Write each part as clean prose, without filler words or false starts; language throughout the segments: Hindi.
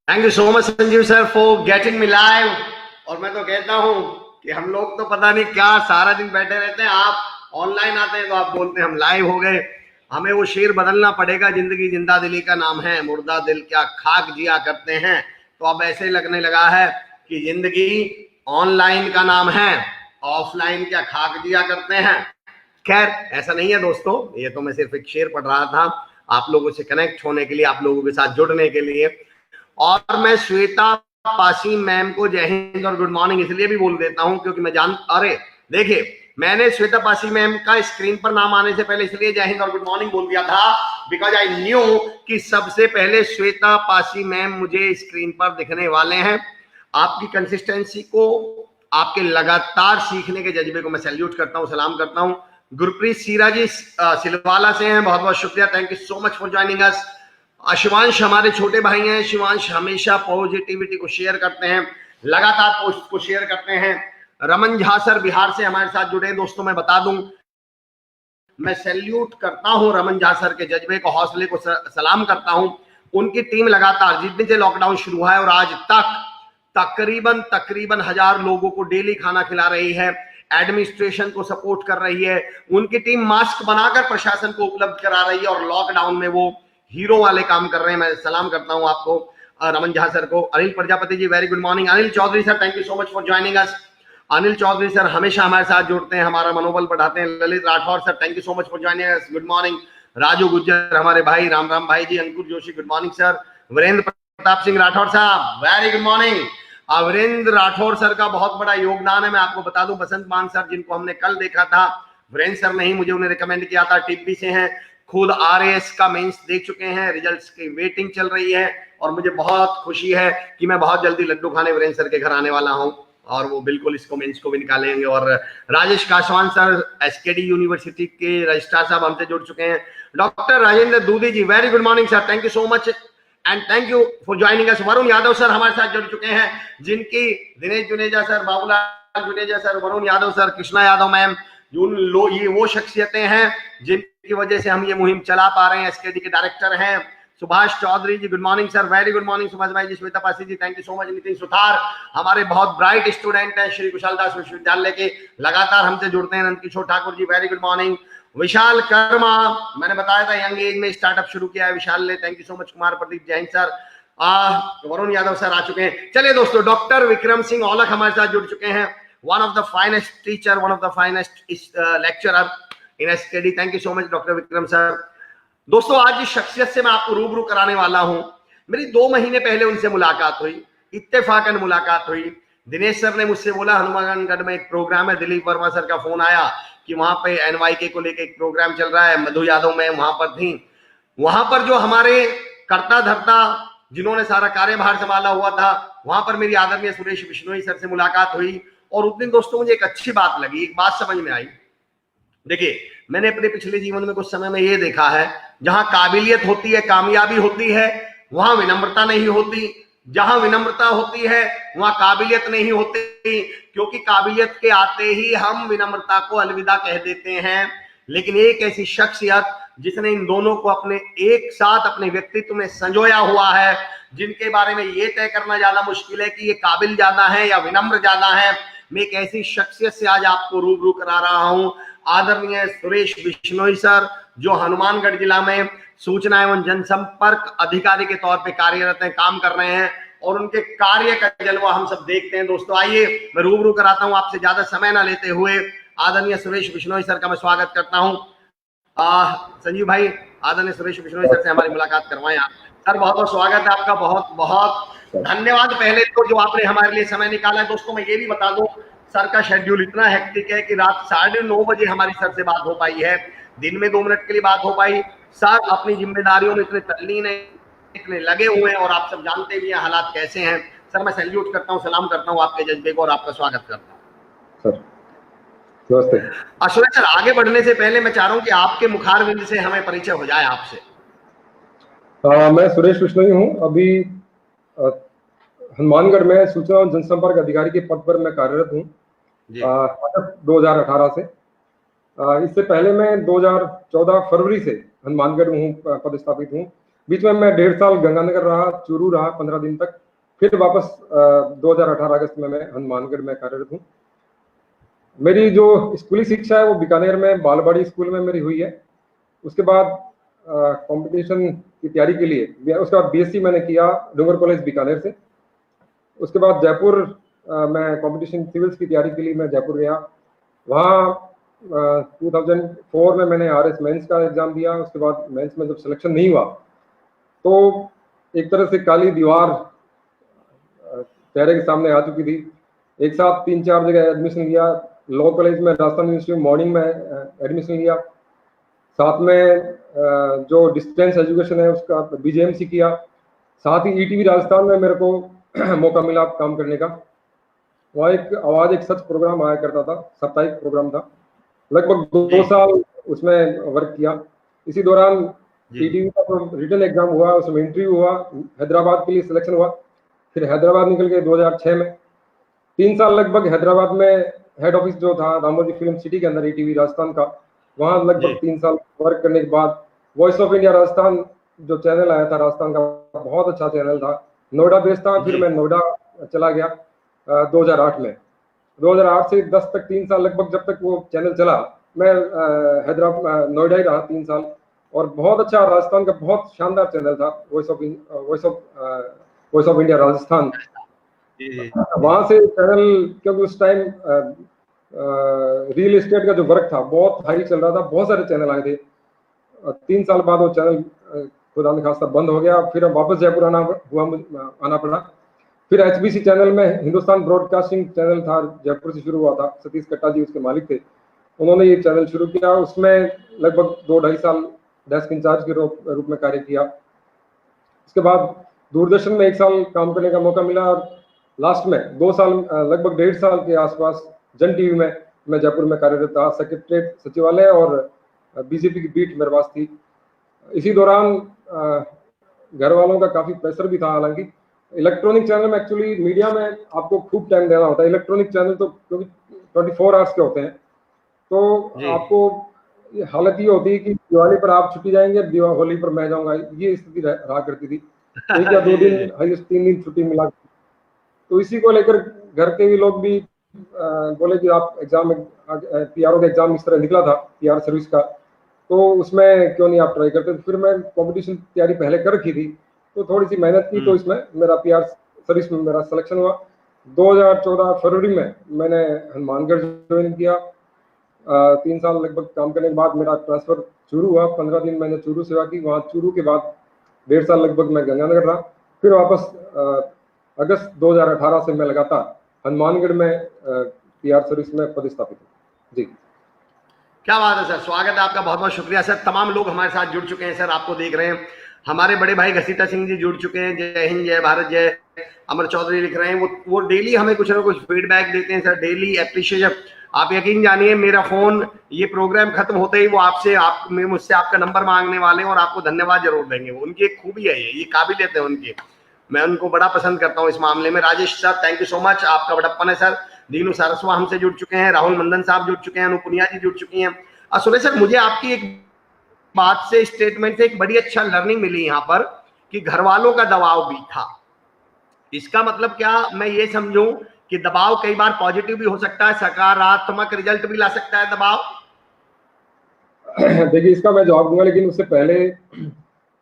Thank you so much Sanjeev sir for getting me live. और मैं तो कहता हूँ कि हम लोग तो पता नहीं क्या सारा दिन बैठे रहते हैं, आप ऑनलाइन आते हैं तो आप बोलते हैं हम लाइव हो गए। हमें वो शेर बदलना पड़ेगा, जिंदगी जिंदा दिली का नाम है, मुर्दा दिल क्या खाक जिया करते हैं। तो अब ऐसे लगने लगा है कि जिंदगी ऑनलाइन का नाम है, ऑफलाइन क्या खाक जिया करते हैं। खैर ऐसा नहीं है दोस्तों, ये तो मैं सिर्फ एक शेर पढ़ रहा था आप लोगों से कनेक्ट होने के लिए, आप लोगों के साथ जुड़ने के लिए। और मैं श्वेता पासी मैम को जय हिंद और गुड मॉर्निंग इसलिए भी बोल देता हूं क्योंकि मैं अरे देखिए, मैंने श्वेता पासी मैम का स्क्रीन पर नाम आने से पहले इसलिए जय हिंद और गुड मॉर्निंग बोल दिया था बिकॉज आई न्यू कि सबसे पहले श्वेता पासी मैम मुझे स्क्रीन पर दिखने वाले हैं। आपकी कंसिस्टेंसी को, आपके लगातार सीखने के जज्बे को मैं सैल्यूट करता हूं, सलाम करता हूं। गुरप्रीत सीरा जी सिलवाला से हैं, बहुत बहुत शुक्रिया, thank you so much for joining अस। शिवांश हमारे छोटे भाई हैं, शिवांश हमेशा पॉजिटिविटी को शेयर करते हैं, लगातार पोस्ट को शेयर करते हैं। रमन झा सर बिहार से हमारे साथ जुड़े हैं। दोस्तों मैं बता दूं, मैं सैल्यूट करता हूं रमन झा सर के जज्बे को, हौसले को सलाम करता हूं। उनकी टीम लगातार जितने से लॉकडाउन शुरू हुआ है और आज तक तकरीबन 1000 लोगों को डेली खाना खिला रही है, एडमिनिस्ट्रेशन को सपोर्ट कर रही है। उनकी टीम मास्क बनाकर प्रशासन को उपलब्ध करा रही है और लॉकडाउन में वो हीरो वाले काम कर रहे हैं। मैं सलाम करता हूं आपको, रमन झा सर को। Anil Prajapati ji very good morning. Anil Chaudhary sir thank you so much for joining us. Anil Chaudhary sir हमेशा हमारे साथ जुड़ते हैं, हमारा मनोबल बढ़ाते हैं। Lalit Rathore sir thank you so much for joining us, good morning. Raju Gujjar हमारे भाई, राम राम भाई जी। Ankur Joshi good morning sir. Virendra Pratap Singh Rathore साहब very good morning. Virendra Rathore sir का बहुत बड़ा योगदान है, मैं आपको बता दूं। बसंत मान सर जिनको हमने कल देखा था, वीरेंद्र सर ने ही मुझे उन्हें रिकमेंड किया था, टिब्बी से हैं, खुद आरएएस का मेंस देख चुके हैं, रिजल्ट्स की वेटिंग चल रही है और मुझे बहुत खुशी है कि मैं बहुत जल्दी लड्डू खाने वीरेंद्र सर के घर आने वाला हूं और वो बिल्कुल इसको मेंस को भी निकालेंगे। और Rajesh Kaswan sir SKD university के रजिस्ट्रार साहब हमसे जुड़ चुके हैं। Doctor Rajendra Dudhi ji very good morning sir, thank you so much and thank you for joining us. Varun Yadav sir हमारे साथ जुड़ चुके हैं, जिनकी Dinesh Juneja sir, Babulal Juneja sir, Varun Yadav sir, Krishna Yadav ma'am, ये वो शख्सियतें हैं जिनकी वजह से हम ये मुहिम चला पा रहे हैं। एसकेडी के डायरेक्टर हैं Subhash Chaudhary ji, good morning sir, very good morning Subhash भाई जी। Shweta Pasi ji thank you so much. Nitin Suthar हमारे बहुत ब्राइट स्टूडेंट हैं श्री कुशालदास विश्वविद्यालय के, लगातार हमसे जुड़ते हैं। Nand Kishore Thakur ji very good morning. विशाल कर्मा, मैंने बताया था यंग एज में स्टार्टअप शुरू किया है विशाल ने, thank you so much. Kumar Pradeep Jain sir, Varun Yadav sir आ चुके हैं। चलिए दोस्तों, डॉक्टर विक्रम सिंह औलख हमारे साथ जुड़ चुके हैं, one of the finest teacher, one of the finest lecturer in SKD, thank you so much doctor Vikram sir. दोस्तों आज जिस शख्सियत से मैं आपको रूबरू कराने वाला हूं, मेरी 2 महीने पहले उनसे मुलाकात हुई, इत्तेफाकन मुलाकात हुई। दिनेश सर ने मुझसे बोला हनुमानगढ़ में एक प्रोग्राम है, दिलीप वर्मा सर का फोन आया कि वहां पे एनवाईके को लेकर एक प्रोग्राम चल रहा है, मधु यादव मैं वहां पर थी। वहां पर जो हमारे कर्ता धर्ता जिन्होंने सारा कार्यभार संभाला हुआ था, वहां पर मेरी आदरणीय सुरेश बिश्नोई सर से मुलाकात हुई और उस दिन दोस्तों मुझे एक अच्छी बात लगी, एक बात समझ में आई। देखिए मैंने अपने पिछले जीवन में कुछ समय में ये देखा है, जहां काबिलियत होती है, कामयाबी होती है, वहां विनम्रता नहीं होती, जहां विनम्रता होती है वहां काबिलियत नहीं होती, क्योंकि काबिलियत के आते ही हम विनम्रता को अलविदा कह देते हैं। लेकिन एक ऐसी शख्सियत जिसने इन दोनों को अपने एक साथ अपने व्यक्तित्व में संजोया हुआ है, जिनके बारे में ये तय करना ज्यादा मुश्किल है कि ये काबिल ज्यादा है या विनम्र ज्यादा है, मैं एक ऐसी शख्सियत से आज आपको रूबरू करा रहा हूं, आदरणीय सुरेश बिश्नोई सर, जो हनुमानगढ़ जिला में सूचना एवं जनसंपर्क अधिकारी के तौर पे कार्यरत हैं, काम कर रहे हैं और उनके कार्य का जलवा हम सब देखते हैं। दोस्तों आइए मैं रूबरू कराता हूं आपसे, ज्यादा समय ना लेते हुए आदरणीय सुरेश बिश्नोई सर का मैं स्वागत करता हूं। संजीव भाई आदरणीय सुरेश बिश्नोई सर से हमारी मुलाकात करवाएं आप। सर बहुत बहुत स्वागत है आपका, बहुत बहुत धन्यवाद पहले तो जो आपने हमारे लिए समय निकाला है। दोस्तों मैं ये भी बता दूं, सर का शेड्यूल इतना हेक्टिक है कि रात 9:30 बजे हमारी सर से बात हो पाई है, दिन में 2 मिनट के लिए बात हो पाई। सर अपनी जिम्मेदारियों में इतने तल्लीन है, इतने लगे हुए हैं और आप सब जानते भी हैं हालात कैसे हैं। सर मैं सैल्यूट करता हूँ, सलाम करता हूँ आपके जज्बे को और आपका स्वागत करता हूँ। सर नमस्ते। सुरेश सर आगे बढ़ने से पहले मैं चाह रहा हूँ कि आपके मुखारबिंद से हमें परिचय हो जाए आपसे। मैं सुरेश बिश्नोई हूँ, अभी हनुमानगढ़ में सूचना और जनसंपर्क अधिकारी के पद पर मैं कार्यरत हूँ 2018 से। इससे पहले मैं 2014 फरवरी से हनुमानगढ़ में हूँ, पदस्थापित हूँ। बीच में मैं 1.5 साल गंगानगर रहा, चूरू रहा 15 दिन तक, फिर वापस 2018 अगस्त में मैं हनुमानगढ़ में कार्यरत हूँ। मेरी जो स्कूली शिक्षा है वो बीकानेर में बालवाड़ी स्कूल में मेरी हुई है। उसके बाद कंपटीशन की तैयारी के लिए, उसके बाद बीएससी मैंने किया डूंगर कॉलेज बीकानेर से। उसके बाद जयपुर मैं कंपटीशन सिविल्स की तैयारी के लिए मैं जयपुर गया। वहाँ 2004 में मैंने आरएस मेंस का एग्जाम दिया। उसके बाद मेंस में जब सिलेक्शन नहीं हुआ तो एक तरह से काली दीवार चेहरे के सामने आ चुकी थी। एक साथ 3-4 जगह एडमिशन लिया। लॉ कॉलेज में राजस्थान यूनिवर्सिटी में मॉर्निंग में एडमिशन लिया, साथ में जो डिस्टेंस एजुकेशन है उसका बीजेएमसी किया, साथ ही ईटीवी राजस्थान में मेरे को मौका मिला काम करने का। वहाँ एक आवाज एक सच प्रोग्राम आया करता था, साप्ताहिक प्रोग्राम था। लगभग 2 साल उसमें वर्क किया। इसी दौरान ईटीवी का रिटन एग्जाम हुआ, उसमें इंटरव्यू हुआ, हैदराबाद के लिए सिलेक्शन हुआ। फिर हैदराबाद निकल गए 2006 में। 3 साल लगभग हैदराबाद में हेड ऑफिस जो था रामोजी फिल्म सिटी के अंदर ईटीवी राजस्थान का, वहाँ लगभग 3 साल वर्क करने के बाद वॉइस ऑफ इंडिया राजस्थान जो चैनल आया था राजस्थान का, बहुत अच्छा चैनल था, नोएडा बेस्ड था। फिर मैं नोएडा चला गया 2008 में। 2008 से 10 तक 3 साल लगभग जब तक वो चैनल चला, मैं हैदराबाद नोएडा ही रहा 3 साल। और बहुत अच्छा, राजस्थान का बहुत शानदार चैनल था वॉइस ऑफ इंडिया राजस्थान। वहां से चैनल, क्योंकि उस टाइम रियल एस्टेट का जो वर्क था बहुत हाई चल रहा था, बहुत सारे चैनल आए थे। 3 साल बाद वो चैनल खुदा न खास्ता बंद हो गया। फिर वापस जयपुर आना पड़ा। फिर एचबीसी चैनल में, हिंदुस्तान ब्रॉडकास्टिंग चैनल था, जयपुर से शुरू हुआ था, सतीश कट्टा जी उसके मालिक थे, उन्होंने ये चैनल शुरू किया। उसमें लगभग 2-2.5 साल डेस्क इंचार्ज के रूप में कार्य किया। उसके बाद दूरदर्शन में 1 साल काम करने का मौका मिला। और लास्ट में 2 साल, लगभग 1.5 साल के आसपास जन टीवी में मैं जयपुर में कार्यरत था, सेक्रेटरीट सचिवालय और बीजेपी की बीट मेरे पास थी। इसी दौरान घर वालों का काफी प्रेशर भी था। हालांकि इलेक्ट्रॉनिक चैनल में, एक्चुअली मीडिया में आपको खूब टाइम देना होता है। इलेक्ट्रॉनिक चैनल तो क्योंकि 24 आवर्स के होते हैं, तो आपको हालत ये होती है कि दिवाली पर आप छुट्टी जाएंगे, होली पर मैं जाऊंगा, ये स्थिति रहा करती थी। 1 या 2 दिन, हाईएस्ट 3 दिन छुट्टी मिला। तो इसी को लेकर घर के भी लोग भी बोले कि आप एग्जाम, पीआरओ का एग्जाम इस तरह निकला था पीआर सर्विस का, तो उसमें क्यों नहीं आप ट्राई करते। फिर मैं कंपटीशन तैयारी पहले कर रखी थी, तो थोड़ी सी मेहनत की, तो इसमें मेरा पीआर सर्विस में मेरा सिलेक्शन हुआ। 2014 फरवरी में मैंने हनुमानगढ़ ज्वाइन किया। 3 साल लगभग काम करने के बाद मेरा ट्रांसफर चूरू हुआ। 15 दिन मैंने चूरू सेवा की। वहाँ चूरू के बाद 1.5 साल लगभग मैं गंगानगर रहा। फिर वापस अगस्त 2018 से मैं लगातार हनुमानगढ़ में पीआर सर्विस में पदस्थापित हूँ। जी, क्या बात है सर, स्वागत है आपका, बहुत बहुत शुक्रिया सर। तमाम लोग हमारे साथ जुड़ चुके हैं सर, आपको देख रहे हैं। हमारे बड़े भाई घसीटा सिंह जी जुड़ चुके हैं, जय हिंद जय भारत जय। अमर चौधरी लिख रहे हैं, वो डेली हमें कुछ ना कुछ फीडबैक देते हैं सर, डेली अप्रिशिएशन। आप यकीन जानिए, मेरा फोन ये प्रोग्राम खत्म होते ही वो मुझसे आपका नंबर मांगने वाले हैं और आपको धन्यवाद जरूर देंगे। वो उनकी एक खूबी है, ये काबिलियत है उनकी, मैं उनको बड़ा पसंद करता हूँ इस मामले में। Rajesh sir, thank you so much, आपका बड़प्पन है सर। दीनू सारस्वा हमसे जुड़ चुके हैं, राहुल मंदन साहब जुड़ चुके हैं, अनुपुनिया जी जुड़ चुकी हैं। सुरेश सर, मुझे आपकी एक बात से, स्टेटमेंट से एक बड़ी अच्छा लर्निंग मिली यहाँ पर कि घर वालों का दबाव भी था। इसका मतलब क्या मैं ये समझूं कि दबाव कई बार पॉजिटिव भी हो सकता है, सकारात्मक रिजल्ट भी ला सकता है दबाव? देखिए, इसका मैं जवाब दूंगा, लेकिन उससे पहले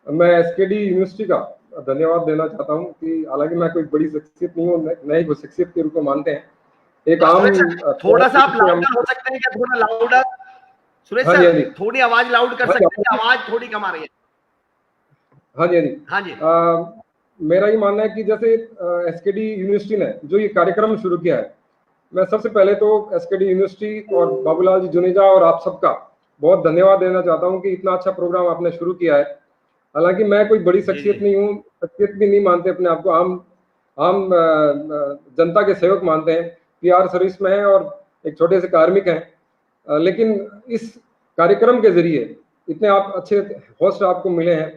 मैं एसकेडी यूनिवर्सिटी का धन्यवाद देना चाहता हूं कि हालांकि मैं कोई बड़ी शख्सियत नहीं हूं, नए को शख्सियत के रूप में मानते हैं। एक आम, थोड़ा सा आप लाउडर हो सकते हैं क्या, थोड़ा लाउडर सुरेश सर, थोड़ी आवाज लाउड कर सकते हैं, आवाज थोड़ी कम आ रही है। हाँ जी। मेरा ये मानना है कि जैसे एसकेडी यूनिवर्सिटी ने जो ये कार्यक्रम शुरू किया है, मैं सबसे पहले तो एसकेडी यूनिवर्सिटी और बाबूलाल जी जुनेजा और आप सबका बहुत धन्यवाद देना चाहता हूँ कि इतना अच्छा प्रोग्राम आपने शुरू किया है। हालांकि मैं कोई बड़ी शख्सियत नहीं हूँ, शख्सियत भी नहीं मानते अपने आप को, आम जनता के सेवक मानते हैं, पीआर सर्विस में हैं और एक छोटे से कार्मिक हैं। लेकिन इस कार्यक्रम के जरिए इतने आप अच्छे होस्ट आपको मिले हैं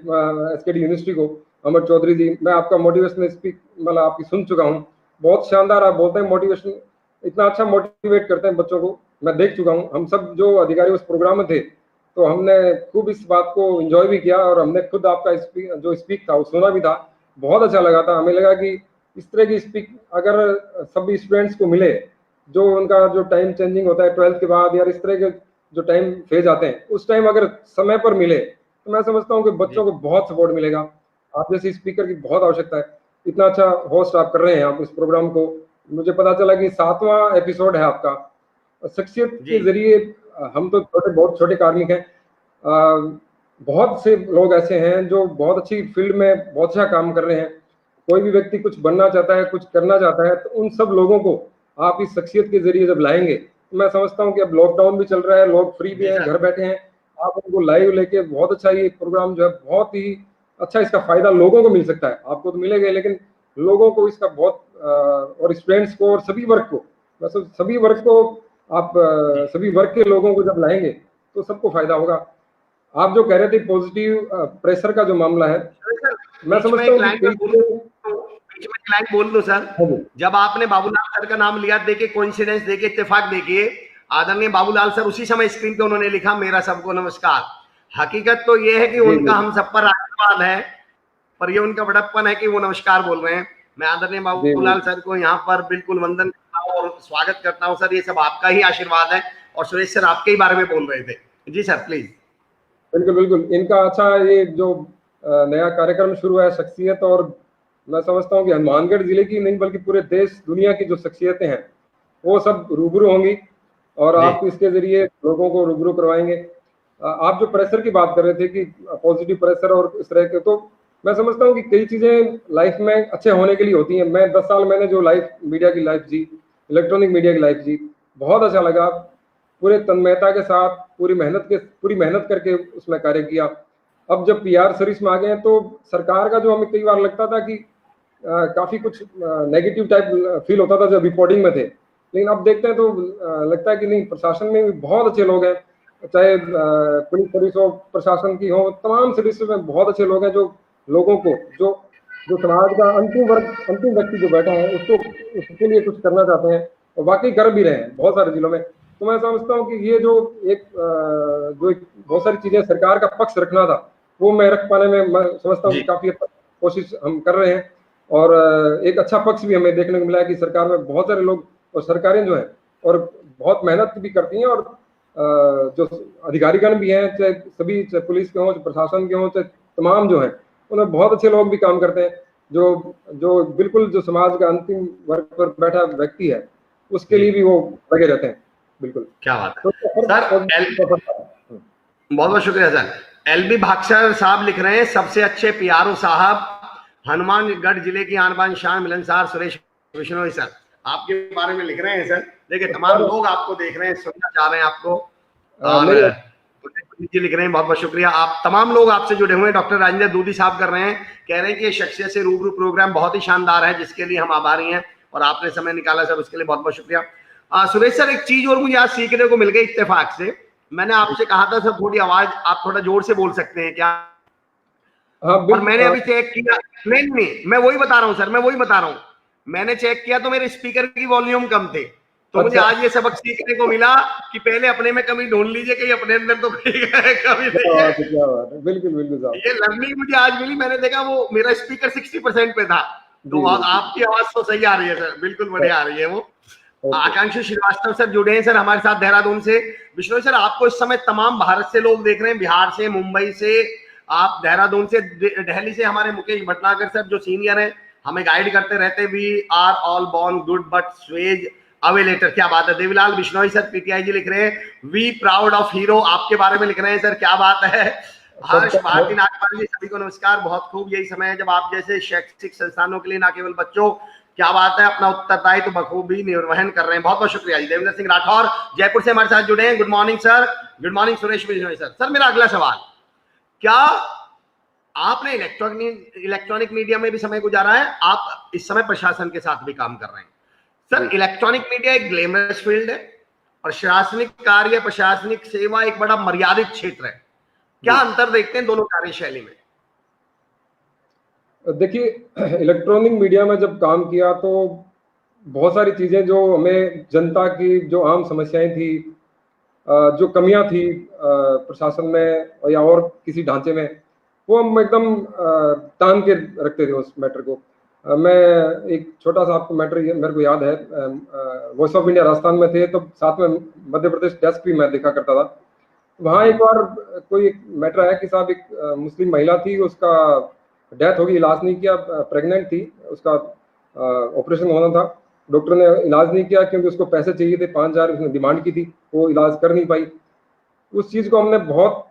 एसकेडी यूनिवर्सिटी को, अमर चौधरी जी, मैं आपका मोटिवेशनल स्पीक मतलब आपकी सुन चुका हूँ, बहुत शानदार आप बोलते हैं, मोटिवेशन इतना अच्छा मोटिवेट करते हैं बच्चों को, मैं देख चुका हूँ। हम सब जो अधिकारी उस प्रोग्राम में थे, तो हमने खूब इस बात को एंजॉय भी किया और हमने खुद आपका जो स्पीक था वो सुना भी था, बहुत अच्छा लगा था। हमें लगा कि इस तरह की स्पीक अगर सभी स्टूडेंट्स को मिले, जो उनका जो टाइम चेंजिंग होता है 12th के बाद या इस तरह के जो टाइम फेज आते हैं, उस टाइम अगर समय पर मिले तो मैं समझता हूँ कि बच्चों को बहुत सपोर्ट मिलेगा। आप जैसे स्पीकर की बहुत आवश्यकता है। इतना अच्छा होस्ट आप कर रहे हैं आप इस प्रोग्राम को। मुझे पता चला कि 7वां एपिसोड है आपका। शख्सियत के जी जरिए हम तो बहुत छोटे कार्मिक हैं। बहुत से लोग ऐसे हैं जो बहुत अच्छी फील्ड में बहुत अच्छा काम कर रहे हैं। कोई भी व्यक्ति कुछ बनना चाहता है, कुछ करना चाहता है, तो उन सब लोगों को आप इस शख्सियत के जरिए जब लाएंगे, तो मैं समझता हूँ कि अब लॉकडाउन भी चल रहा है, लोग फ्री भी जी हैं, सर। घर बैठे हैं, आप उनको लाइव लेके बहुत अच्छा ये प्रोग्राम जो है बहुत ही अच्छा, इसका फायदा लोगों को मिल सकता है। आपको तो मिलेगा ही, लेकिन लोगों को इसका बहुत और स्टूडेंट्स को और सभी वर्ग को, मतलब सभी वर्ग को आप जी सभी वर्ग के लोगों को जब लाएंगे तो सबको फायदा होगा। आप जो कह रहे थे पॉजिटिव प्रेशर का जो मामला है, सर, मैं बीच में समझता एक हूँ कि लाइन में कई बोल चीजें। बीच में एक लाइन बोल दो सर। हाँ जी। जब आपने बाबूलाल सर का नाम लिया, देखिए कोइंसिडेंस, देखिए इत्तेफाक, देखिए आदरणीय बाबूलाल सर उसी समय स्क्रीन पे उन्होंने लिखा मेरा सबको नमस्कार। हकीकत तो ये है कि जी उनका जी हम सब पर आशीर्वाद है, पर ये उनका बड़प्पन है कि वो नमस्कार बोल रहे हैं। मैं आदरणीय जी जी। बाबूलाल सर को यहाँ पर बिल्कुल वंदन करता हूँ और स्वागत करता हूँ। सर ये सब आपका ही आशीर्वाद है, और सुरेश सर आपके ही बारे में बोल रहे थे। जी सर प्लीज। बिल्कुल बिल्कुल। इनका अच्छा ये जो नया कार्यक्रम शुरू है शख्सियत, और मैं समझता हूँ कि हनुमानगढ़ जिले की नहीं बल्कि पूरे देश दुनिया की जो शख्सियतें हैं वो सब रूबरू होंगी, और जी आप इसके जरिए लोगों को रूबरू करवाएंगे। आप जो प्रेशर की बात कर रहे थे कि पॉजिटिव प्रेशर और इस तरह के, तो मैं समझता हूँ कि कई चीजें लाइफ में अच्छे होने के लिए होती हैं। मैं 10 साल मैंने जो लाइफ मीडिया की लाइफ जी, इलेक्ट्रॉनिक मीडिया की लाइफ जी, बहुत अच्छा लगा। पूरे तन्मयता के साथ पूरी मेहनत करके उसमें कार्य किया। अब जब पीआर सर्विस में आ गए हैं तो सरकार का जो हमें कई बार लगता था कि काफी कुछ नेगेटिव टाइप फील होता था जब रिपोर्टिंग में थे, लेकिन अब देखते हैं तो लगता है कि नहीं, प्रशासन में भी बहुत अच्छे लोग हैं, चाहे पुलिस सर्विस हो, प्रशासन की हो, तमाम सर्विस में बहुत अच्छे लोग हैं जो लोगों को, जो जो समाज का अंतिम व्यक्ति जो बैठा है उसको, उसके लिए कुछ करना चाहते हैं और वाकई कर भी रहे हैं बहुत सारे जिलों में। तो मैं समझता हूँ कि ये जो एक बहुत सारी चीजें सरकार का पक्ष रखना था वो मैं रख पाने में मैं समझता हूँ कि जी काफी हद तक कोशिश हम कर रहे हैं। और एक अच्छा पक्ष भी हमें देखने को मिला है कि सरकार में बहुत सारे लोग और सरकारें जो हैं और बहुत मेहनत भी करती हैं, और जो अधिकारीगण भी हैं, चाहे सभी, चाहे पुलिस के हों, चाहे प्रशासन के हों, चाहे तमाम जो हैं, उनमें बहुत अच्छे लोग भी काम करते हैं, जो जो बिल्कुल जो समाज का अंतिम वर्ग पर बैठा व्यक्ति है उसके जी, लिए भी वो लगे रहते हैं। बिल्कुल। क्या बात तो है सर। बहुत बहुत शुक्रिया सर। एलबी भागसर साहब लिख रहे हैं, सबसे अच्छे पीआरओ साहब, हनुमानगढ़ जिले की आन बान शान मिलनसार सुरेश बिश्नोई सर, आपके बारे में लिख रहे हैं सर। देखिए तमाम लोग आपको देख रहे हैं, सुनना चाह रहे हैं आपको। और मेरे जी लिख रहे हैं बहुत बहुत शुक्रिया। आप तमाम लोग आपसे जुड़े हुए हैं। डॉक्टर राजेंद्र दूधी साहब कर रहे हैं, कह रहे हैं कि ये शख्सियत से रूबरू प्रोग्राम बहुत ही शानदार है, जिसके लिए हम आभारी हैं, और आपने समय निकाला सर, उसके लिए बहुत बहुत शुक्रिया। सुरेश सर, एक चीज और मुझे आज सीखने को मिल गई इत्तेफाक से। मैंने आपसे कहा था सर थोड़ी आवाज आप थोड़ा जोर से बोल सकते हैं क्या? हाँ और मैंने बिल्कुल। अभी चेक किया, नहीं मैं वही बता रहा हूँ सर, मैं वही बता रहा हूँ। मैंने चेक किया तो मेरे स्पीकर की वॉल्यूम कम थे, तो मुझे अच्छा, आज ये सबक सीखने को मिला कि पहले अपने में कमी ढूंढ लीजिए, कहीं अपने अंदर तो कमी क्या नहीं है। बात है, क्या बात है, बिल्कुल बिल्कुल साहब। ये लर्निंग मुझे आज मिली। मैंने देखा वो मेरा स्पीकर 60% पे था, जी तो जी जी। आपकी आवाज तो सही आ रही है सर, बिल्कुल बढ़िया आ रही है वो। ओके। आकांक्षी श्रीवास्तव सर जुड़े हैं सर हमारे साथ देहरादून से। विष्णु सर, आपको इस समय तमाम भारत से लोग देख रहे हैं, बिहार से, मुंबई से, आप देहरादून से, दिल्ली से हमारे मुकेश भटनागर सर जो सीनियर हैं, हमें गाइड करते रहते। We are all born good but sways away later, क्या बात है। देवीलाल बिश्नोई सर पीटीआई जी लिख रहे हैं वी प्राउड ऑफ हीरो, आपके बारे में लिख रहे हैं सर, क्या बात है। हर्ष सबका भारती नागपाल जी, सभी को नमस्कार। बहुत खूब, यही समय है जब आप जैसे शैक्षिक संस्थानों के लिए न केवल बच्चों, क्या बात है, अपना उत्तरदायित्व तो बखूबी निर्वहन कर रहे हैं। बहुत बहुत शुक्रिया जी। देवेंद्र सिंह राठौर जयपुर से हमारे साथ जुड़े हैं, good morning sir. Good morning Suresh Bishnoi sir. Sir मेरा अगला सवाल, क्या आपने इलेक्ट्रॉनिक मीडिया में भी समय गुजारा है, आप इस समय प्रशासन के साथ भी काम कर रहे हैं सर। इलेक्ट्रॉनिक मीडिया एक ग्लैमरस फील्ड है, प्रशासनिक कार्य, प्रशासनिक सेवा एक बड़ा मर्यादित क्षेत्र है। क्या अंतर देखते हैं दोनों कार्यशैली में? देखिए, इलेक्ट्रॉनिक मीडिया में जब काम किया तो बहुत सारी चीजें जो हमें जनता की जो आम समस्याएं थी जो कमियां थी प्रशासन में या और किसी ढांचे में, वो हम एकदम तान के रखते थे उस मैटर को। मैं एक छोटा सा आपको मैटर मेरे को याद है, वॉइस ऑफ इंडिया राजस्थान में थे तो साथ में मध्य प्रदेश डेस्क भी मैं देखा करता था। वहाँ एक बार कोई एक मैटर आया कि साहब एक मुस्लिम महिला थी, उसका डेथ हो गई, इलाज नहीं किया, प्रेग्नेंट थी, उसका ऑपरेशन होना था, डॉक्टर ने इलाज नहीं किया क्योंकि उसको पैसे चाहिए थे, 5,000 उसने डिमांड की थी, वो इलाज कर नहीं पाई। उस चीज़ को हमने बहुत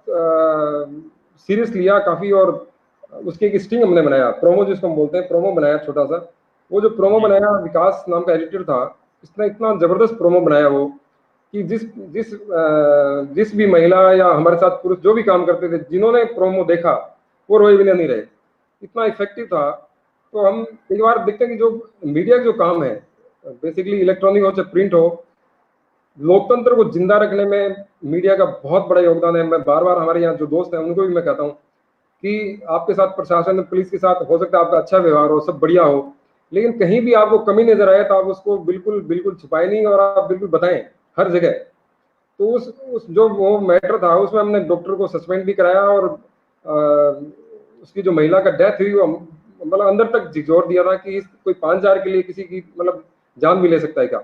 सीरियस लिया काफ़ी, और उसकी एक स्टिंग हमने बनाया, प्रोमो जिसको हम बोलते हैं, प्रोमो बनाया छोटा सा। वो जो प्रोमो बनाया, विकास नाम का एडिटर था, इसने इतना जबरदस्त प्रोमो बनाया वो कि जिस भी महिला या हमारे साथ पुरुष जो भी काम करते थे, जिन्होंने प्रोमो देखा वो रोए बिना नहीं रहे, इतना इफेक्टिव था। तो हम कई बार देखते हैं कि जो मीडिया का जो काम है, बेसिकली इलेक्ट्रॉनिक हो चाहे प्रिंट हो, लोकतंत्र को जिंदा रखने में मीडिया का बहुत बड़ा योगदान है। मैं बार बार हमारे यहाँ जो दोस्त हैं उनको भी मैं कहता हूँ कि आपके साथ प्रशासन पुलिस के साथ हो सकता है आपका अच्छा व्यवहार हो, सब बढ़िया हो, लेकिन कहीं भी आपको कमी नजर आए तो आप उसको बिल्कुल बिल्कुल छुपाए नहीं, और आप बिल्कुल बताएं हर जगह। तो उस जो वो मैटर था उसमें हमने डॉक्टर को सस्पेंड भी कराया, और उसकी जो महिला का डेथ हुई वो मतलब अंदर तक झिझोर दिया था कि कोई 5,000 के लिए किसी की मतलब जान भी ले सकता है क्या।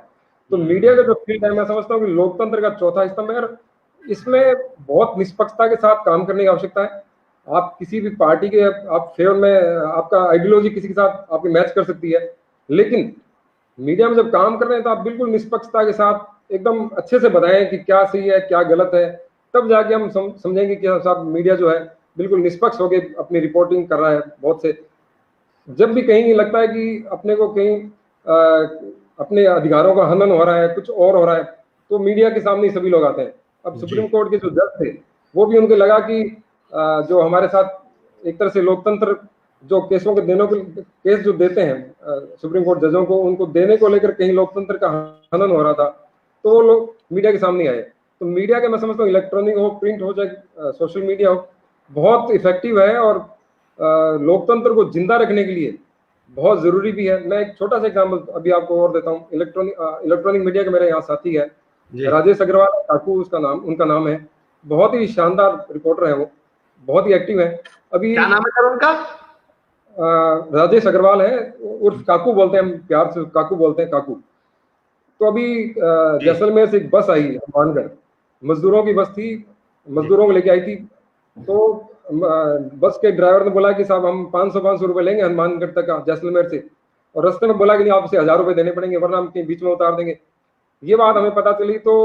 तो मीडिया का जो फील्ड है, मैं समझता हूँ कि लोकतंत्र का चौथा स्तंभ है, और इसमें बहुत निष्पक्षता के साथ काम करने की आवश्यकता है। आप किसी भी पार्टी के आप फेवर में, आपका आइडियोलॉजी किसी के साथ आपकी मैच कर सकती है, लेकिन मीडिया में जब काम कर रहे हैं तो आप बिल्कुल निष्पक्षता के साथ एकदम अच्छे से बताएं कि क्या सही है क्या गलत है, तब जाके हम समझेंगे कि साहब मीडिया जो है बिल्कुल निष्पक्ष होकर अपनी रिपोर्टिंग कर रहा है। बहुत से जब भी कहीं लगता है कि अपने को कहीं अपने अधिकारों का हनन हो रहा है, कुछ और हो रहा है, तो मीडिया के सामने सभी लोग आते हैं। अब सुप्रीम कोर्ट के जो जज थे वो भी उनको लगा कि जो हमारे साथ एक तरह से लोकतंत्र जो केसों के केस जो देते हैं सुप्रीम कोर्ट जजों को, उनको देने को लेकर कहीं लोकतंत्र का हनन हो रहा था, तो वो लोग मीडिया के सामने आए। तो मीडिया के मैं समझता हूँ इलेक्ट्रॉनिक हो प्रिंट हो चाहे सोशल मीडिया हो, बहुत इफेक्टिव है और लोकतंत्र को जिंदा रखने के लिए बहुत जरूरी भी है। मैं एक छोटा सा एग्जाम्पल अभी आपको और देता हूँ। इलेक्ट्रॉनिक मीडिया के मेरे यहाँ साथी है राजेश अग्रवाल काकू, उनका नाम है, बहुत ही शानदार रिपोर्टर है, वो बहुत ही एक्टिव है। अभी क्या नाम है सर उनका? राजेश अग्रवाल है, उर्फ काकू बोलते हैं, हम प्यार से काकू बोलते हैं, काकू। तो अभी जैसलमेर से एक बस आई हनुमानगढ़, मजदूरों की बस थी, मजदूरों को लेके आई थी। तो बस के ड्राइवर ने बोला कि साहब हम 500 रुपए लेंगे हनुमानगढ़ तक जैसलमेर से, और रास्ते में बोला कि नहीं आपसे 1,000 रुपए देने पड़ेंगे वरना हम कहीं बीच में उतार देंगे। ये बात हमें पता चली तो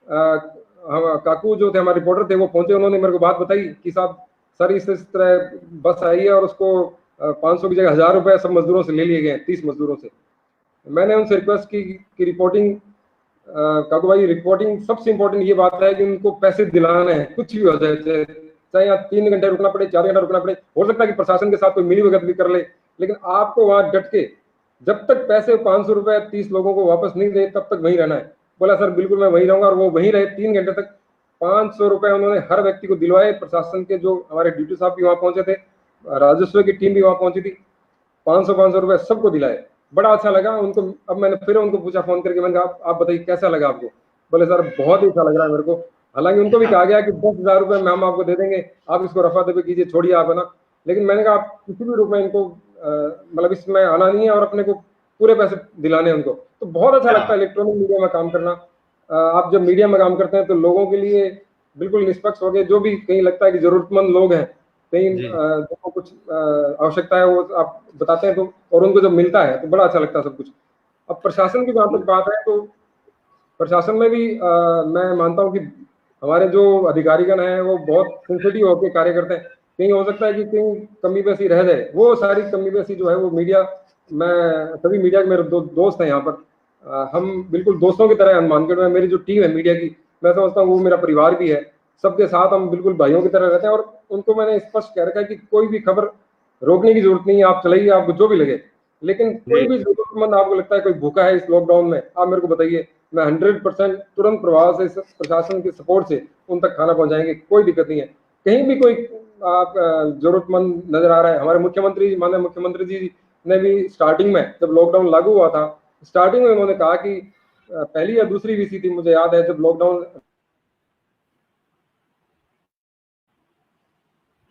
हम काकू जो थे हमारे रिपोर्टर थे वो पहुंचे, उन्होंने मेरे को बात बताई कि साहब सर इस तरह बस आई है और उसको 500 की जगह 1,000 रुपए सब मजदूरों से ले लिए गए, 30 मजदूरों से। मैंने उनसे रिक्वेस्ट की कि रिपोर्टिंग काकू भाई, रिपोर्टिंग सबसे इंपॉर्टेंट ये बात है कि उनको पैसे दिलाने हैं, कुछ भी हो जाए, चाहे यहाँ 3 घंटे रुकना पड़े, 4 घंटे रुकना पड़े, हो सकता है कि प्रशासन के साथ कोई मिली भगत भी कर ले, लेकिन आपको वहां डट के जब तक पैसे 500 रुपए 30 लोगों को वापस नहीं दे तब तक वहीं रहना है। बोला सर बिल्कुल मैं वहीं रहूंगा, और वो वहीं रहे 3 घंटे तक। 500 रुपए उन्होंने हर व्यक्ति को दिलवाए। प्रशासन के जो हमारे ड्यूटी साहब भी वहां पहुंचे थे, राजस्व की टीम भी वहां पहुंची थी, 500 रुपए सबको दिलाए। बड़ा अच्छा लगा उनको। अब मैंने फिर उनको पूछा फोन करके, मैंने कहा आप बताइए कैसा लगा आपको? बोले सर बहुत ही अच्छा लग रहा है मेरे को। हालांकि उनको भी कहा गया कि 10,000 रुपए में हम आपको दे देंगे, आप इसको रफा दफी कीजिए, छोड़िए आप, है ना। लेकिन मैंने कहा आप किसी भी रूप में इनको मतलब इसमें आना नहीं है और अपने को पूरे पैसे दिलाने हैं उनको। तो बहुत अच्छा लगता है इलेक्ट्रॉनिक मीडिया में काम करना। आप जब मीडिया में काम करते हैं तो लोगों के लिए बिल्कुल निष्पक्ष हो गए, जो भी कहीं लगता है कि जरूरतमंद लोग हैं, कहीं जिनको कुछ आवश्यकता है, वो आप बताते हैं तो, और उनको जब मिलता है तो बड़ा अच्छा लगता है सब कुछ। अब प्रशासन की जहाँ तक बात है तो प्रशासन में भी मैं मानता हूँ कि हमारे जो अधिकारीगण हैं वो बहुत सेंसिटिव होकर कार्य करते हैं। कहीं हो सकता है कि कहीं कमी पेशी रह जाए, वो सारी कमी पेशी जो है वो मीडिया, मैं सभी मीडिया के मेरे दोस्त हैं यहाँ पर, हम बिल्कुल दोस्तों की तरह हनुमानगढ़ में मेरी जो टीम है मीडिया की, मैं समझता हूँ वो मेरा परिवार भी है। सबके साथ हम बिल्कुल भाइयों की तरह रहते हैं, और उनको मैंने स्पष्ट कह रखा है कि कोई भी खबर रोकने की जरूरत नहीं है, आप चलाइए आपको जो भी लगे, लेकिन कोई भी जरूरतमंद आपको लगता है कोई भूखा है इस लॉकडाउन में, आप मेरे को बताइए, मैं 100% तुरंत प्रभाव से प्रशासन के सपोर्ट से उन तक खाना पहुंचाएंगे, कोई दिक्कत नहीं है। कहीं भी कोई आप जरूरतमंद नजर आ रहा है, हमारे मुख्यमंत्री माननीय मुख्यमंत्री जी ने भी स्टार्टिंग में जब लॉकडाउन लागू हुआ था, स्टार्टिंग में उन्होंने कहा कि पहली या दूसरी वीसी थी मुझे याद है, जब लॉकडाउन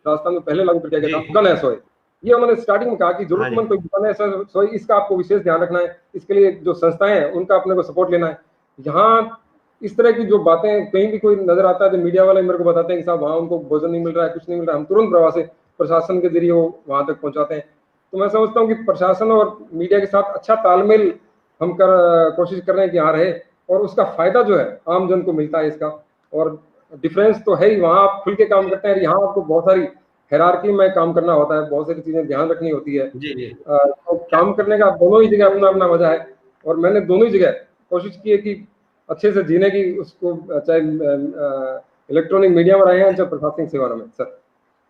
राजस्थान में पहले लागू किया गया था, गन है सोए। ये उन्होंने स्टार्टिंग में कहा कि जरूरतमंद कोई गन है सोए, इसका आपको विशेष ध्यान रखना है, इसके लिए जो संस्थाएं हैं उनका अपने को सपोर्ट लेना है। यहाँ इस तरह की जो बातें कहीं भी कोई नजर आता है तो मीडिया वाले मेरे को बताते हैं कि साहब वहाँ उनको भोजन नहीं मिल रहा है, कुछ नहीं मिल रहा है, हम तुरंत प्रवासी प्रशासन के जरिए वो वहां तक पहुंचाते हैं। तो मैं समझता हूँ कि प्रशासन और मीडिया के साथ अच्छा तालमेल हम कोशिश कर रहे हैं कि यहाँ रहे, और उसका फायदा जो है आम जन को मिलता है इसका। और डिफरेंस तो है ही, वहाँ आप खुल के काम करते हैं, यहाँ आपको बहुत सारी हायरार्की में काम करना होता है, बहुत सारी चीजें ध्यान रखनी होती है। तो काम करने का दोनों ही जगह अपना अपना मजा है, और मैंने दोनों ही जगह कोशिश की है कि अच्छे से जीने की, उसको चाहे इलेक्ट्रॉनिक मीडिया में रहे हैं चाहे प्रशासनिक सेवा में। सर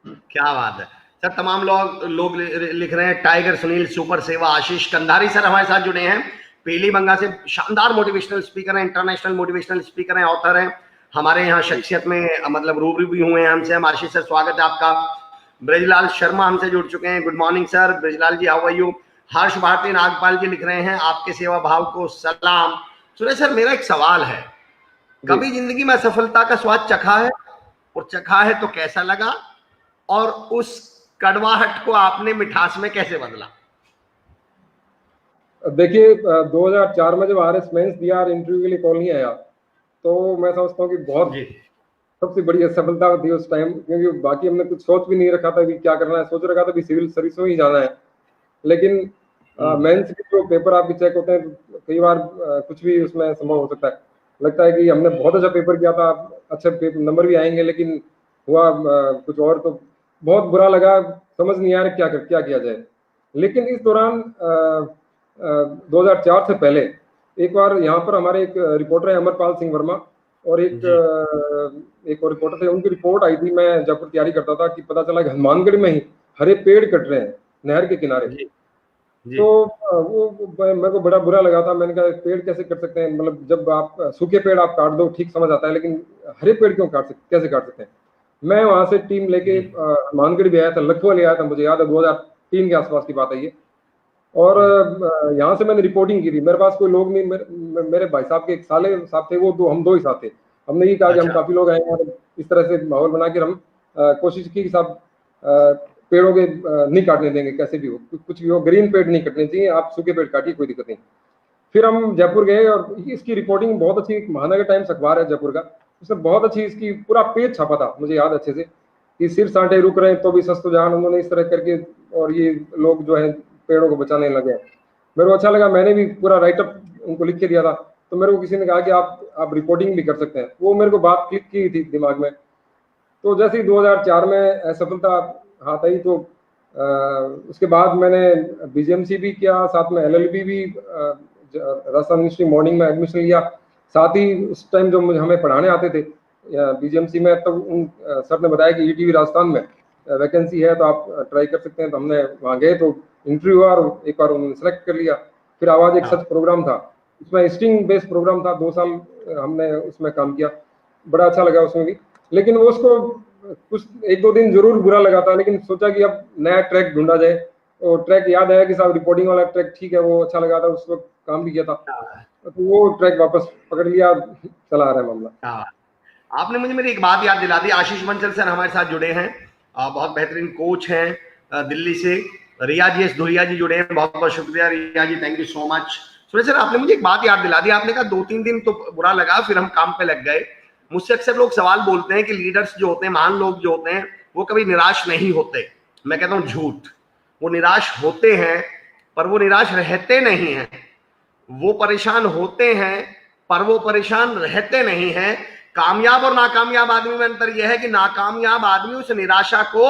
क्या बात है सर, तमाम लोग लिख रहे हैं, टाइगर सुनील, सुपर सेवा, आशीष कंधारी सर हमारे साथ जुड़े हैं पीली बंगा से, शानदार मोटिवेशनल स्पीकर हैं, इंटरनेशनल मोटिवेशनल स्पीकर हैं, ऑथर हैं, हमारे यहाँ शख्सियत में मतलब रूबरू भी हुए हैं हमसे। हम आशीष सर स्वागत है आपका। ब्रजलाल शर्मा हमसे जुड़ चुके हैं, good morning sir. Brijlal ji how are you. Harsh Bharti Nagpal ji लिख रहे हैं, आपके सेवा भाव को सलाम। सुरेश सर, मेरा एक सवाल है, कभी जिंदगी में सफलता का स्वाद चखा है, और चखा है तो कैसा लगा, और उस कड़वाहट को आपने मिठास में कैसे बदला? देखिए 2004 में जब RS मेंस दिया, इंटरव्यू के लिए कॉल नहीं आया, तो मैं समझता हूँ कि बहुत सबसे बड़ी सफलता थी उस टाइम, क्योंकि बाकी हमने कुछ सोच भी नहीं रखा था कि क्या करना है, सोच रखा था कि सिविल सर्विस में ही जाना है। लेकिन मेंस के जो पेपर आपके चेक होते हैं, कई बार कुछ भी उसमें संभव हो सकता है। लगता है कि हमने बहुत अच्छा पेपर किया था, अच्छे नंबर भी आएंगे, लेकिन हुआ कुछ और, तो बहुत बुरा लगा, समझ नहीं आ रहा क्या किया जाए। लेकिन इस दौरान 2004 से पहले एक बार यहाँ पर हमारे एक रिपोर्टर है अमरपाल सिंह वर्मा, और एक और रिपोर्टर थे, उनकी रिपोर्ट आई थी, मैं जब तैयारी करता था, कि पता चला कि हनुमानगढ़ में ही हरे पेड़ कट रहे हैं नहर के किनारे। तो वो मेरे को बड़ा बुरा लगा था। मैंने कहा पेड़ कैसे कट सकते हैं, मतलब जब आप सूखे पेड़ आप काट दो ठीक समझ आता है, लेकिन हरे पेड़ क्यों कैसे काट सकते हैं। मैं वहां से टीम लेके हनुमानगढ़ भी आया था, लखनऊ ले आया था, मुझे याद है 2003 के आसपास की बात है ये। और यहाँ से मैंने रिपोर्टिंग की थी, मेरे पास कोई लोग नहीं, मेरे भाई साहब के एक साले साहब थे, वो हम दो ही साथ थे। हमने ये कहा कि हम काफी लोग आए हैं, और इस तरह से माहौल बना के हम कोशिश की कि सब पेड़ों के नहीं काटने देंगे, कैसे भी हो, कुछ भी हो, ग्रीन पेड़ नहीं कटने चाहिए, आप सूखे पेड़ काटिए, कोई दिक्कत नहीं। फिर हम जयपुर गए, और इसकी रिपोर्टिंग बहुत अच्छी, महानगर टाइम्स अखबार है जयपुर का, उसने बहुत अच्छी इसकी पूरा पेज छापा था, मुझे याद अच्छे से, कि सिर सांटे रुक रहे हैं तो भी सस्तो जान, उन्होंने इस तरह करके, और ये लोग जो है पेड़ों को बचाने लगे। मेरे को अच्छा लगा, मैंने भी पूरा राइटअप उनको लिख के दिया था। तो मेरे को किसी ने कहा कि आप रिपोर्टिंग भी कर सकते हैं, वो मेरे को बात क्लिक की थी दिमाग में। तो जैसे ही 2004 में असफलता हाथ आई, तो उसके बाद मैंने BGMC भी किया, साथ में LLB भी राजस्थान यूनिवर्सिटी मॉर्निंग में एडमिशन लिया। साथ ही उस टाइम जो हमें पढ़ाने आते थे BGMC में, तब उन सर ने बताया कि ETV राजस्थान में वैकेंसी है, तो आप ट्राई कर सकते हैं। तो हमने वहाँ गए, तो इंटरव्यू हुआ, और एक बार उन्होंने सेलेक्ट कर लिया। फिर आवाज एक सच प्रोग्राम था, उसमें स्टिंग बेस्ड प्रोग्राम था, 2 साल हमने उसमें काम किया, बड़ा अच्छा लगा उसमें भी। लेकिन वो उसको कुछ 1-2 दिन जरूर बुरा लगा था, लेकिन सोचा कि अब नया ट्रैक ढूंढा जाए। और ट्रैक याद आया कि साहब रिपोर्टिंग वाला ट्रैक ठीक है, वो अच्छा लगा था, उस वक्त काम भी किया था, तो वो ट्रैक वापस पकड़ लिया, चला आ रहा है मामला। आपने मुझे मेरी एक बात याद दिला दी। आशीष बंसल सर हमारे साथ जुड़े हैं, बहुत बेहतरीन कोच हैं दिल्ली से। रिया जी एस धुरिया जी जुड़े हैं, बहुत बहुत शुक्रिया Riya ji, thank you so much. Suresh sir, आपने मुझे एक बात याद दिला दी। आपने कहा 2-3 दिन तो बुरा लगा, फिर हम काम पे लग गए। मुझसे अक्सर लोग सवाल बोलते हैं कि लीडर्स जो होते हैं, महान लोग जो होते हैं, वो कभी निराश नहीं होते। मैं कहता हूँ झूठ, वो निराश होते हैं, पर वो निराश रहते नहीं हैं। वो परेशान होते हैं, पर वो परेशान रहते नहीं हैं। कामयाब और नाकामयाब आदमी में अंतर यह है कि नाकामयाब आदमी उस निराशा को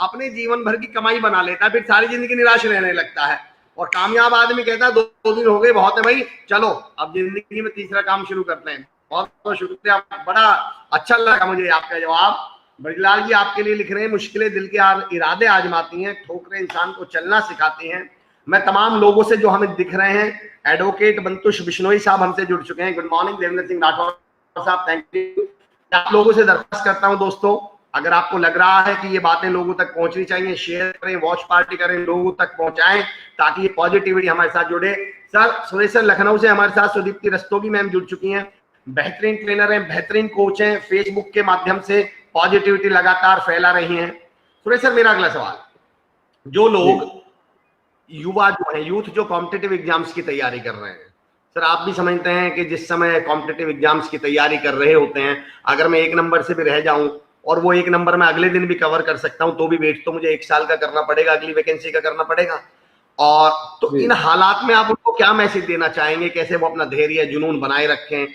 अपने जीवन भर की कमाई बना लेता है, फिर सारी जिंदगी निराश रहने लगता है। और कामयाब आदमी कहता है 2 दिन हो गए, बहुत है भाई, चलो अब जिंदगी में तीसरा काम शुरू करते हैं। बहुत बहुत शुक्रिया, बड़ा अच्छा लगा मुझे आपका जवाब। ब्रजलाल जी आपके लिए लिख रहे हैं, मुश्किलें दिल के इरादे आजमाती हैं, ठोकरें इंसान को चलना सिखाती हैं। मैं तमाम लोगों से जो हमें दिख रहे हैं, एडवोकेट बंतुष बिश्नोई साहब हमसे जुड़ चुके हैं, गुड मॉर्निंग। देवेंद्र सिंह राठौर साहब, थैंक यू। आप लोगों से दरख्वास्त करता हूं दोस्तों, अगर आपको लग रहा है कि ये बातें लोगों तक पहुंचनी चाहिए, शेयर करें, वॉच पार्टी करें, लोगों तक पहुंचाएं, ताकि ये पॉजिटिविटी हमारे साथ जुड़े। सर सुरेश सर लखनऊ से हमारे साथ सुदीप्ति रस्तोगी मैम जुड़ चुकी हैं, बेहतरीन ट्रेनर हैं, बेहतरीन कोच हैं, फेसबुक के माध्यम से पॉजिटिविटी लगातार फैला रही हैं। सुरेश सर, मेरा अगला सवाल, जो लोग युवा जो है, यूथ जो कॉम्पिटिटिव एग्जाम्स की तैयारी कर रहे हैं, सर आप भी समझते हैं कि जिस समय कॉम्पिटिटिव एग्जाम्स की तैयारी कर रहे होते हैं, अगर मैं 1 नंबर से भी रह जाऊं और वो 1 नंबर मैं अगले दिन भी कवर कर सकता हूं, तो भी वेट तो मुझे 1 साल का करना पड़ेगा, अगली वैकेंसी का करना पड़ेगा। और तो इन हालात में आप उनको क्या मैसेज देना चाहेंगे, कैसे वो अपना धैर्य जुनून बनाए रखें,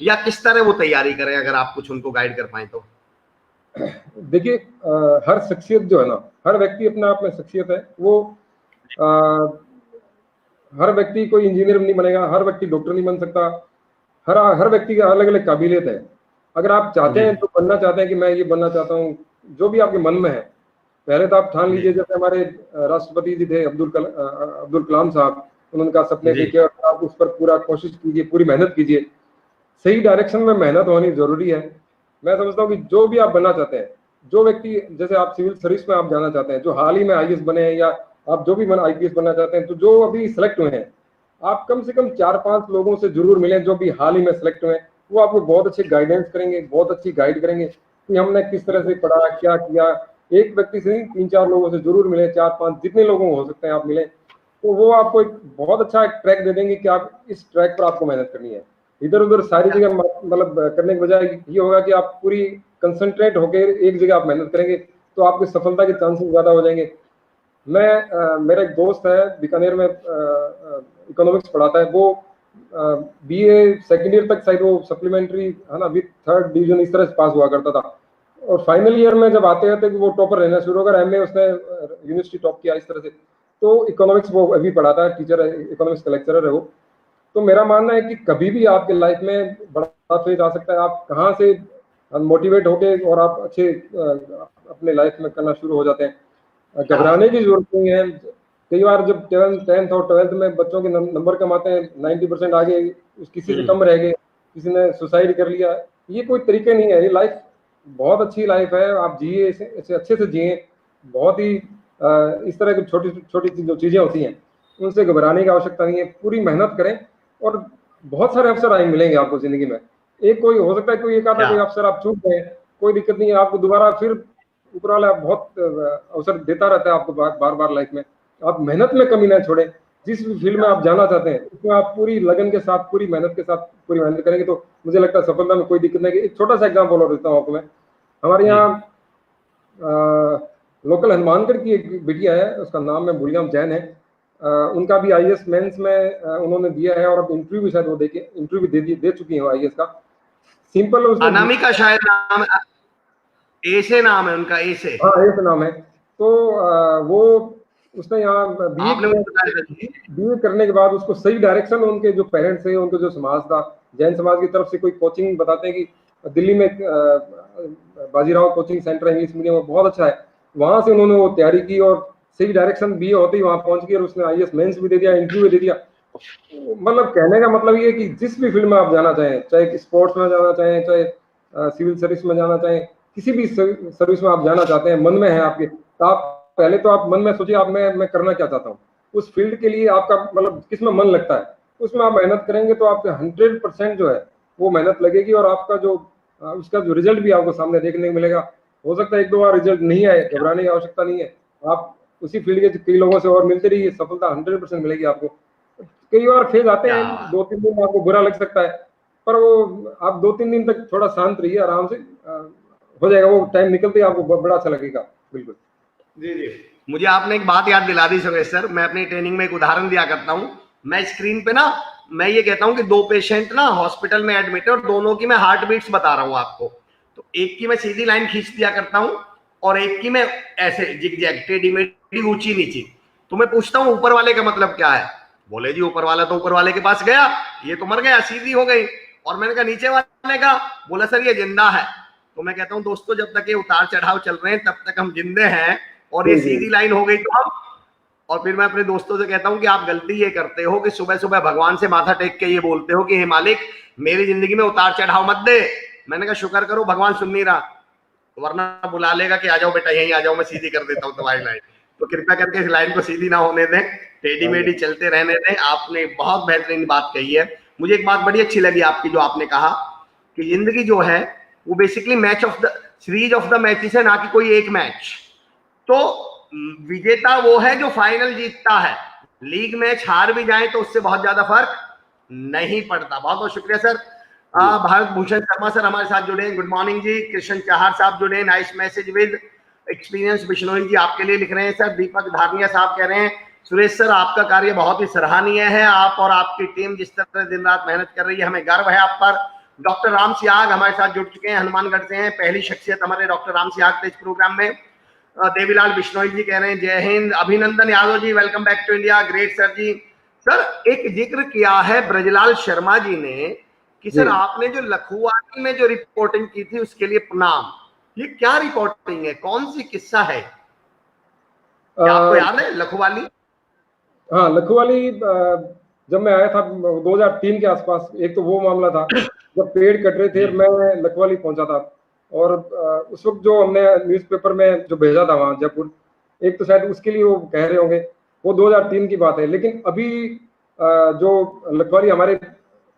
या किस तरह वो तैयारी करें, अगर आप कुछ उनको गाइड कर पाए तो? देखिए, हर शख्सियत जो है ना, हर व्यक्ति अपने आप में शख्सियत है। वो हर व्यक्ति कोई इंजीनियर नहीं बनेगा, हर व्यक्ति डॉक्टर नहीं बन सकता। हर व्यक्ति की अलग अलग काबिलियत है। अगर आप चाहते हैं तो बनना चाहते हैं कि मैं ये बनना चाहता हूँ, जो भी आपके मन में है, पहले तो आप ठान लीजिए। जैसे हमारे राष्ट्रपति जी थे अब्दुल कलाम साहब, उन्होंने कहा सपने देखे और आप उस पर पूरा कोशिश कीजिए, पूरी मेहनत कीजिए। सही डायरेक्शन में मेहनत होनी जरूरी है। मैं समझता हूँ कि जो भी आप बनना चाहते हैं, जो व्यक्ति, जैसे आप सिविल सर्विस में आप जाना चाहते हैं, जो हाल ही में आईएएस बने हैं, या आप जो भी आईपीएस बनना चाहते हैं, तो जो अभी सिलेक्ट हुए हैं, आप कम से कम 4-5 लोगों से जरूर मिलें जो भी हाल ही में सिलेक्ट हुए हैं। वो आपको बहुत अच्छे गाइडेंस करेंगे, बहुत अच्छी गाइड करेंगे कि हमने किस तरह से पढ़ा, क्या किया। एक व्यक्ति से नहीं, 3-4 लोगों से जरूर मिले, 4-5 जितने लोगों हो सकते हैं आप मिले, तो वो आपको एक बहुत अच्छा ट्रैक दे देंगे कि आप इस ट्रैक पर आपको मेहनत करनी है। इधर उधर सारी जगह मतलब करने के बजाय ये होगा कि आप पूरी कंसंट्रेट होकर एक जगह आप मेहनत करेंगे, तो आपकी सफलता के चांसेस ज्यादा हो जाएंगे। मेरा एक दोस्त है बीकानेर में, इकोनॉमिक्स पढ़ाता है। वो बीए सेकेंड ईयर तक शायद वो सप्लीमेंट्री है ना, विद 3rd डिवीजन इस तरह से पास हुआ करता था। और फाइनल ईयर में जब आते हैं वो टॉपर रहना शुरू होगा। एमए उसने यूनिवर्सिटी टॉप किया इस तरह से। तो इकोनॉमिक्स वो अभी पढ़ाता है, टीचर है, इकोनॉमिक्स का लेक्चरर है वो। तो मेरा मानना है कि कभी भी आपके लाइफ में बड़ा फेज आ सकता है। आप कहाँ से मोटिवेट होके और आप अच्छे अपने लाइफ में करना शुरू हो जाते हैं। घबराने की जरूरत नहीं है। कई बार जब 10th और 12th में बच्चों के नंबर कम आते हैं, 90% आगे, किसी से कम रह गए, किसी ने सुसाइड कर लिया, ये कोई तरीके नहीं है। ये लाइफ बहुत अच्छी लाइफ है, आप जिए इसे अच्छे से जिए। बहुत ही इस तरह की छोटी छोटी जो चीजें होती हैं उनसे घबराने की आवश्यकता नहीं है। पूरी मेहनत करें और बहुत सारे अवसर आए मिलेंगे आपको जिंदगी में। एक कोई हो सकता है कोई एक आधा कोई अवसर आप चूक गए, कोई दिक्कत नहीं है, आपको दोबारा फिर ऊपर वाला बहुत अवसर देता रहता है आपको बार बार लाइफ में। आप मेहनत में कमी ना छोड़ें। जिस भी फील्ड में आप जाना चाहते हैं उसमें आप पूरी लगन के साथ, पूरी मेहनत के साथ पूरी मेहनत करेंगे तो मुझे लगता है सफलता में कोई दिक्कत नहीं। एक छोटा सा एग्जाम्पल और देता हूँ आपको मैं। हमारे यहाँ लोकल हनुमानगढ़ की एक बिटिया है, उसका नाम मैं भूलिया जैन है। उनका भी आईएएस मेंस में उन्होंने दिया है और अब इंटरव्यू भी शायद वो इंटरव्यू दे चुकी है आईएएस का। सिंपल अनामिका शायद नाम, ए से नाम है उनका, ए से। हाँ, ए से नाम है। तो वो उसने यहाँ बीए करने के बाद उसको सही डायरेक्शन, उनके जो पेरेंट्स है, उनके जो समाज था, जैन समाज की तरफ से कोई कोचिंग बताते हैं कि दिल्ली में बाजीराव कोचिंग सेंटर है इंग्लिश मीडियम, बहुत अच्छा है। वहां से उन्होंने वो तैयारी की और सही डायरेक्शन बीए होते ही वहां पहुंच गई और उसने आईएएस मेंस भी दे दिया, इंटरव्यू भी दे दिया। मतलब कहने का मतलब ये है कि जिस भी फील्ड में आप जाना चाहें, चाहे स्पोर्ट्स में जाना चाहें, चाहे सिविल सर्विस में जाना चाहें, किसी भी सर्विस में आप जाना चाहते हैं, मन में है आपके, तो आप पहले तो आप मन में सोचिए आप मैं करना क्या चाहता हूँ। उस फील्ड के लिए आपका मतलब किसमें मन लगता है, उसमें आप मेहनत करेंगे तो आपके 100% जो है वो मेहनत लगेगी और आपका जो उसका जो रिजल्ट भी आपको सामने देखने को मिलेगा। हो सकता है 1-2 बार रिजल्ट नहीं आए, घबराने की आवश्यकता नहीं है। आप उसी फील्ड के कई लोगों से और मिलते रहिए, सफलता 100% मिलेगी आपको। कई बार फेज आते हैं, 2-3 दिन आपको बुरा लग सकता है, पर वो आप 2-3 दिन तक थोड़ा शांत रहिए, आराम से हो जाएगा। वो टाइम निकलते ही आपको बड़ा अच्छा लगेगा। बिल्कुल जी जी। मुझे आपने एक बात याद दिला दी सुरेश सर। मैं अपनी ट्रेनिंग में एक उदाहरण दिया करता हूँ। मैं स्क्रीन पे ना, मैं ये कहता हूँ कि 2 पेशेंट ना हॉस्पिटल में एडमिट है और दोनों की मैं हार्ट बीट्स बता रहा हूँ आपको। तो एक की मैं सीधी लाइन खींच दिया करता हूँ और एक की मैं ऐसे जिगजैग, टेढ़ी मेढ़ी, ऊंची नीची। तो मैं पूछता हूँ ऊपर वाले का मतलब क्या है? बोले जी ऊपर वाला तो ऊपर वाले के पास गया, ये तो मर गया, सीधी हो गई। और मैंने कहा नीचे वाले का? बोला सर ये जिंदा है। तो मैं कहता हूँ दोस्तों, जब तक ये उतार चढ़ाव चल रहे हैं तब तक हम जिंदे हैं, और ये सीधी लाइन हो गई तो हम। और फिर मैं अपने दोस्तों से कहता हूँ कि आप गलती ये करते हो कि सुबह सुबह भगवान से माथा टेक के ये बोलते हो कि हे मालिक मेरी जिंदगी में उतार चढ़ाव मत दे। मैंने कहा शुक्र करो भगवान सुन नहीं रहा, वरना बुला लेगा कि आ जाओ बेटा यहीं आ जाओ, मैं सीधी कर देता हूँ तुम्हारी लाइन। तो कृपया करके इस लाइन को सीधी ना होने दें, टेढ़ी मेढ़ी चलते रहने दें। आपने बहुत बेहतरीन बात कही है। मुझे एक बात बड़ी अच्छी लगी आपकी, जो आपने कहा कि जिंदगी जो है वो basically match of the series of the matches है, ना कि कोई एक मैच। तो विजेता वो है जो फाइनल जीतता है। लीग मैच हार भी जाए तो उससे बहुत ज्यादा फर्क नहीं पड़ता। बहुत बहुत शुक्रिया सर। भारत भूषण शर्मा सर हमारे साथ जुड़े हैं, गुड मॉर्निंग जी। कृष्ण चाहर साहब जुड़े हैं, nice message with experience Bishnoi ji आपके लिए लिख रहे हैं सर। दीपक धारनिया साहब कह रहे हैं सुरेश सर आपका कार्य बहुत ही सराहनीय है, आप और आपकी टीम जिस तरह दिन रात मेहनत कर रही है, हमें गर्व है आप पर। डॉक्टर राम सियाग हमारे साथ जुड़ चुके हैं, हनुमानगढ़ से हैं, पहली शख्सियत हमारे डॉक्टर राम सियाग थे इस प्रोग्राम में। देवीलाल बिश्नोई जी कह रहे हैं जय Hind. Abhinandan Yadav ji welcome back to India, great sir जी। सर एक जिक्र किया है ब्रजलाल शर्मा जी ने कि सर आपने जो लखुवानी में जो रिपोर्टिंग की थी उसके लिए प्रणाम। ये क्या रिपोर्टिंग है, कौन सी किस्सा है, क्या आपको याद है लखुवाली? हाँ, लखुवाली जब मैं आया था 2003 के आसपास, एक तो वो मामला था जब पेड़ कट रहे थे, मैं लखवाली पहुंचा था और उस वक्त जो हमने न्यूज़पेपर में जो भेजा था वहां जयपुर, एक तो शायद उसके लिए वो कह रहे होंगे, वो 2003 की बात है। लेकिन अभी जो लखवाली हमारे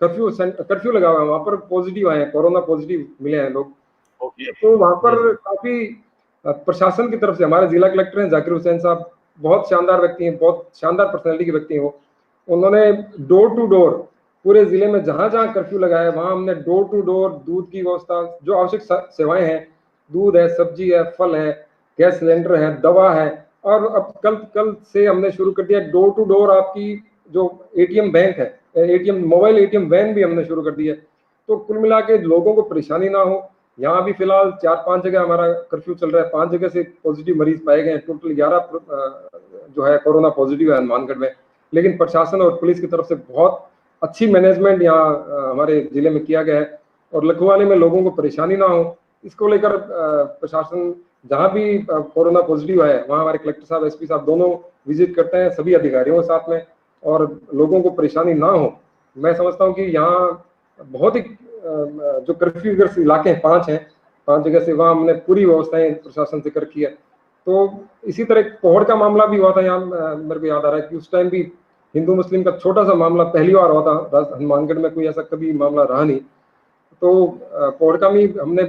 कर्फ्यू लगा हुआ है, वहां पर पॉजिटिव आए हैं, कोरोना पॉजिटिव मिले हैं लोग। तो वहां पर काफी प्रशासन की तरफ से, हमारे जिला कलेक्टर हैं जाकिर हुसैन साहब, बहुत शानदार व्यक्ति हैं, बहुत शानदार पर्सनैलिटी के व्यक्ति हैं वो। उन्होंने डोर टू डोर पूरे जिले में जहां जहां कर्फ्यू लगाया है वहां हमने डोर टू डोर दूध की व्यवस्था, जो आवश्यक सेवाएं हैं, दूध है, सब्जी है, फल है, गैस सिलेंडर है, दवा है, और अब कल से हमने शुरू कर दिया डोर टू डोर आपकी जो एटीएम बैंक है, एटीएम मोबाइल एटीएम वैन भी हमने शुरू कर दी है। तो कुल मिला के लोगों को परेशानी ना हो। यहाँ भी फिलहाल 4-5 जगह हमारा कर्फ्यू चल रहा है, 5 जगह से पॉजिटिव मरीज पाए गए हैं, टोटल 11 जो है कोरोना पॉजिटिव है हनुमानगढ़ में। लेकिन प्रशासन और पुलिस की तरफ से बहुत अच्छी मैनेजमेंट यहाँ हमारे जिले में किया गया है और लखवाली में लोगों को परेशानी ना हो, इसको लेकर प्रशासन जहाँ भी कोरोना पॉजिटिव है वहाँ हमारे कलेक्टर साहब, एसपी साहब दोनों विजिट करते हैं सभी अधिकारियों के साथ में, और लोगों को परेशानी ना हो। मैं समझता हूँ कि यहाँ बहुत ही जो कर्फ्यू इलाके हैं 5 हैं, 5 जगह से वहाँ हमने पूरी व्यवस्थाएं प्रशासन से कर की है। तो इसी तरह कोहड़ का मामला भी हुआ था यहाँ, मेरे को याद आ रहा है कि उस टाइम भी हिंदू मुस्लिम का छोटा सा मामला पहली बार हुआ था हनुमानगढ़ में, कोई ऐसा कभी मामला रहा नहीं। तो कोहड़ का भी हमने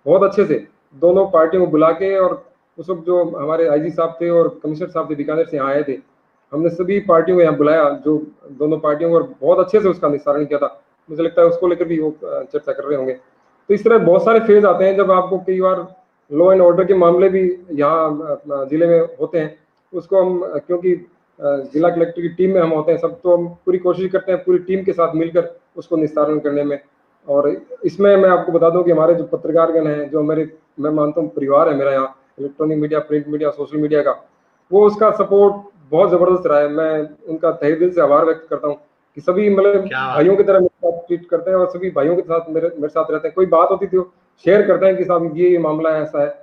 बहुत अच्छे से दोनों पार्टियों को बुला के, और उस वक्त जो हमारे आईजी साहब थे और कमिश्नर साहब थे बीकानेर से यहाँ आए थे, हमने सभी पार्टियों को यहाँ बुलाया, जो दोनों पार्टियों को, और बहुत अच्छे से उसका निस्तारण किया था। मुझे लगता है उसको लेकर भी वो चर्चा कर रहे होंगे। तो इस तरह बहुत सारे फेज आते हैं जब आपको कई बार लॉ एंड ऑर्डर के मामले भी यहाँ जिले में होते हैं, उसको हम, क्योंकि जिला कलेक्टर की टीम में हम होते हैं सब, तो हम पूरी कोशिश करते हैं पूरी टीम के साथ मिलकर उसको निस्तारण करने में। और इसमें मैं आपको बता दूं कि हमारे जो पत्रकारगण हैं, जो मेरे, मैं मानता हूँ परिवार है मेरा यहाँ, electronic media, print media, social media का, वो उसका सपोर्ट बहुत जबरदस्त रहा है। मैं उनका तहे दिल से आभार व्यक्त करता हूँ कि सभी मतलब भाइयों की तरह मेरे साथ ट्रीट करते हैं और सभी भाइयों के साथ मेरे साथ रहते हैं। कोई बात होती थी शेयर करते हैं कि साहब ये मामला है, ऐसा है।